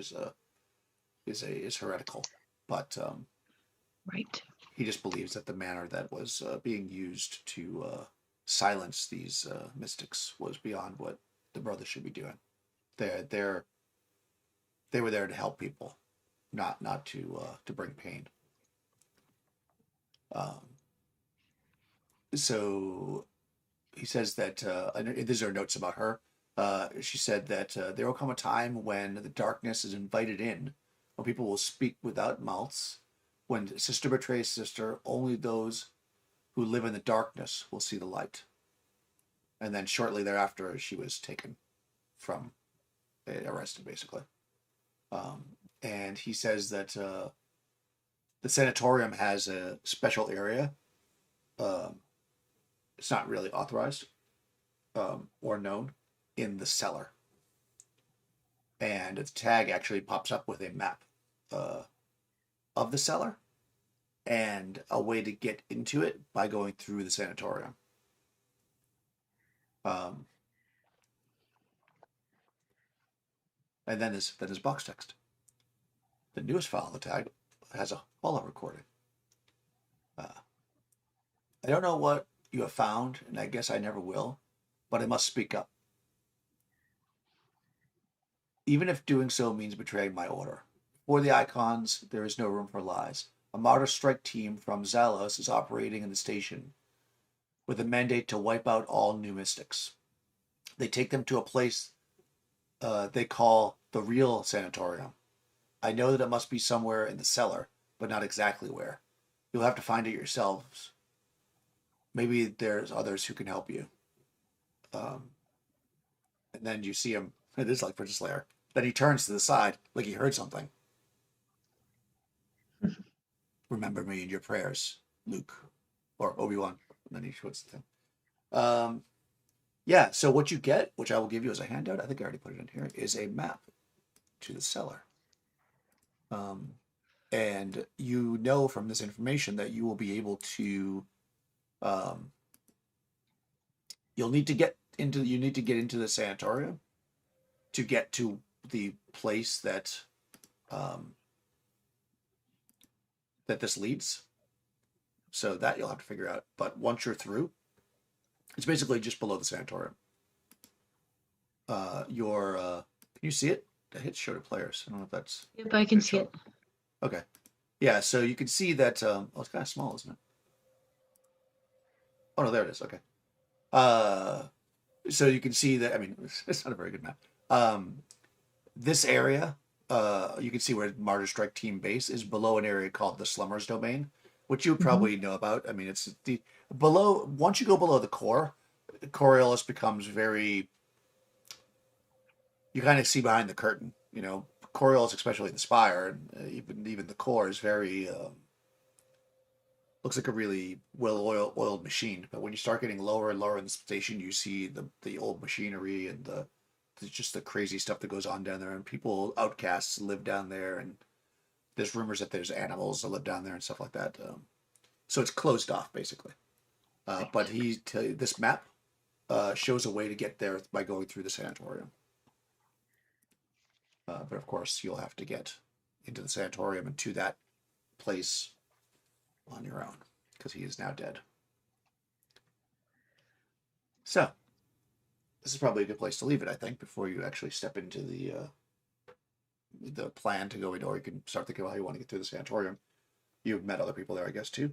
is heretical, but Right. he just believes that the manner that was being used to silence these mystics was beyond what the brothers should be doing. They were there to help people, not to bring pain. So he says that these are notes about her. She said that there will come a time when the darkness is invited in, when people will speak without mouths. When sister betrays sister, only those who live in the darkness will see the light. And then shortly thereafter, she was taken from, arrested, basically. And he says that the sanatorium has a special area. It's not really authorized or known in the cellar. And its tag actually pops up with a map of the cellar and a way to get into it by going through the sanatorium. And then there's box text. The newest file on the tag has a holo recording. I don't know what you have found, and I guess I never will, but I must speak up. Even if doing so means betraying my order. For the icons, there is no room for lies. A martyr strike team from Zalos is operating in the station with a mandate to wipe out all new mystics. They take them to a place they call the real sanatorium. I know that it must be somewhere in the cellar, but not exactly where. You'll have to find it yourselves. Maybe there's others who can help you. And then you see him. It is like Princess Leia. Then he turns to the side like he heard something. Remember me in your prayers, Luke, or Obi-Wan. And then he puts the thing. Yeah, so what you get, which I will give you as a handout, I think I already put it in here, is a map to the cellar. And you know from this information that you will be able to, you need to get into the sanatorium to get to the place that that this leads. So that you'll have to figure out. But once you're through, it's basically just below the sanatorium. Can you see it? I hit show to players. I don't know if that's. Yep, I can see it. Okay. Yeah, so you can see that. It's kind of small, isn't it? Oh no, there it is. Okay. So you can see that. I mean, it's not a very good map. This area, you can see where Martyr Strike Team base is below an area called the Slumbers Domain, which you probably know about. I mean, it's the below. Once you go below the core, Coriolis becomes very. You kind of see behind the curtain. Coriolis, especially the spire, and even the core is very. Looks like a really well-oiled machine, but when you start getting lower and lower in the station, you see the old machinery and just the crazy stuff that goes on down there, and people, outcasts, live down there, and there's rumors that there's animals that live down there and stuff like that. So it's closed off basically. But this map shows a way to get there by going through the sanatorium. But of course, you'll have to get into the sanatorium and to that place on your own, because he is now dead. So, this is probably a good place to leave it, I think, before you actually step into the plan to go in, or you can start thinking about how you want to get through the sanatorium. You've met other people there, I guess, too.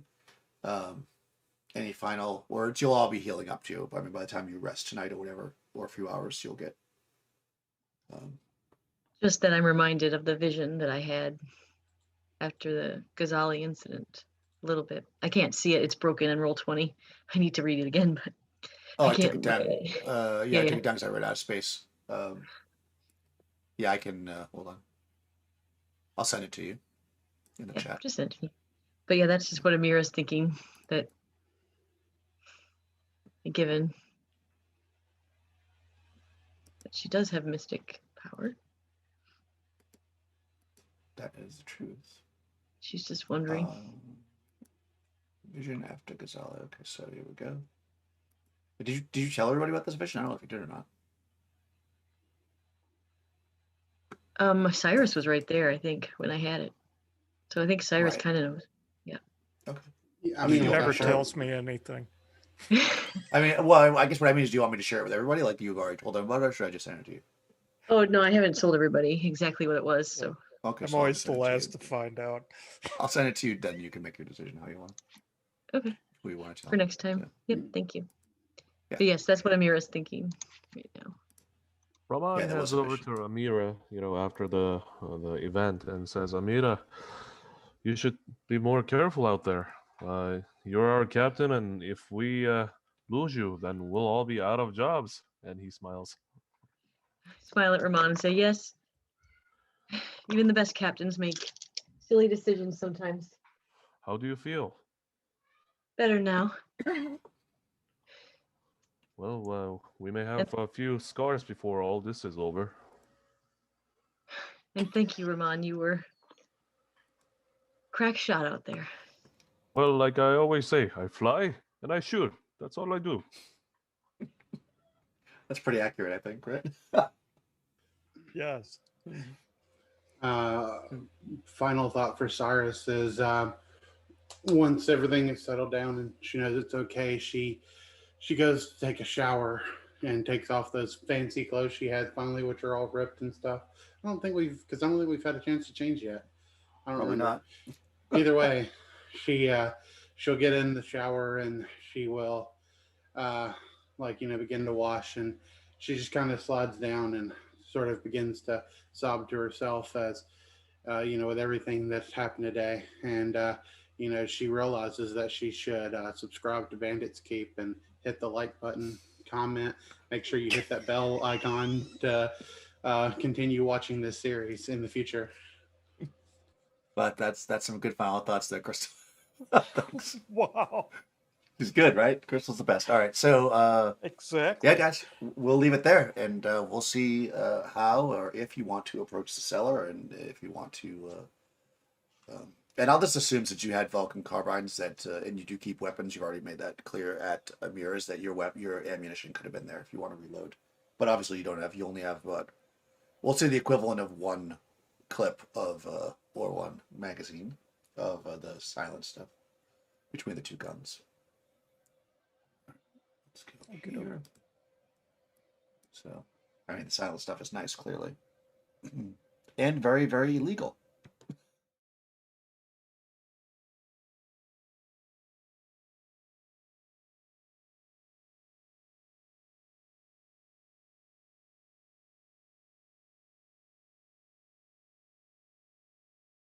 Any final words? You'll all be healing up too. I mean, by the time you rest tonight or whatever, or a few hours, you'll get. Just that I'm reminded of the vision that I had after the Ghazali incident. A little bit. I can't see it. It's broken in Roll20. I need to read it again, but I can't took it down. look at it. I took it down because I read out of space. Yeah, I can. Hold on. I'll send it to you in the Yeah, chat. just send it to me. But yeah, that's just what Amira's thinking, that given that she does have mystic power, That is the truth. she's just wondering. Vision after Gazala. Okay, so here we go. Did you tell everybody about this vision? I don't know if you did or not. Cyrus was right there, I think, when I had it. So I think Cyrus Right. kind of knows. Okay. Yeah, I You mean, He don't never sure. tells me anything. I mean, well, I guess what I mean is, do you want me to share it with everybody, like you've already told them about it, or should I just send it to you? Oh no, I haven't told everybody exactly what it was. So Okay, I'm so I'll always just the send it to last you. to find out. I'll send it to you, then you can make your decision how you want. okay, Who you want to tell. for next time. So, Yep, thank you. Yeah. But yes, that's what Amira's thinking right now. Roman Yeah, that was heads a over mission. to Amira, after the event, and says, "Amira, you should be more careful out there. You're our captain, and if we lose you, then we'll all be out of jobs." And he smiles. Smile at Ramon and say, yes, even the best captains make silly decisions sometimes. How do you feel? Better now. Well, we may have a few scars before all this is over. And thank you, Ramon. You were crack shot out there. Well, like I always say, I fly and I shoot. That's all I do. That's pretty accurate, I think, right? Yes. Final thought for Cyrus is once everything is settled down and she knows it's okay, she goes to take a shower and takes off those fancy clothes she had finally, which are all ripped and stuff. I don't think we've had a chance to change yet. I don't Probably remember. not. Either way, she'll get in the shower and she will begin to wash, and she just kind of slides down and sort of begins to sob to herself as with everything that's happened today. And she realizes that she should subscribe to Bandit's Keep and hit the like button, comment, make sure you hit that bell icon to continue watching this series in the future. But that's some good final thoughts there, Crystal. Thanks. Wow. He's good, right? Crystal's the best. All right, so Exactly. yeah, guys, we'll leave it there, and we'll see how or if you want to approach the seller, and if you want to. And I'll just assume that you had Vulcan carbines that, and you do keep weapons. You've already made that clear at Amira's that your ammunition could have been there if you want to reload, but obviously you don't have. You only have what we'll say the equivalent of one clip of or one magazine of the silent stuff between the two guns. Let's get over. So, I mean, the silent stuff is nice, clearly, and very, very illegal.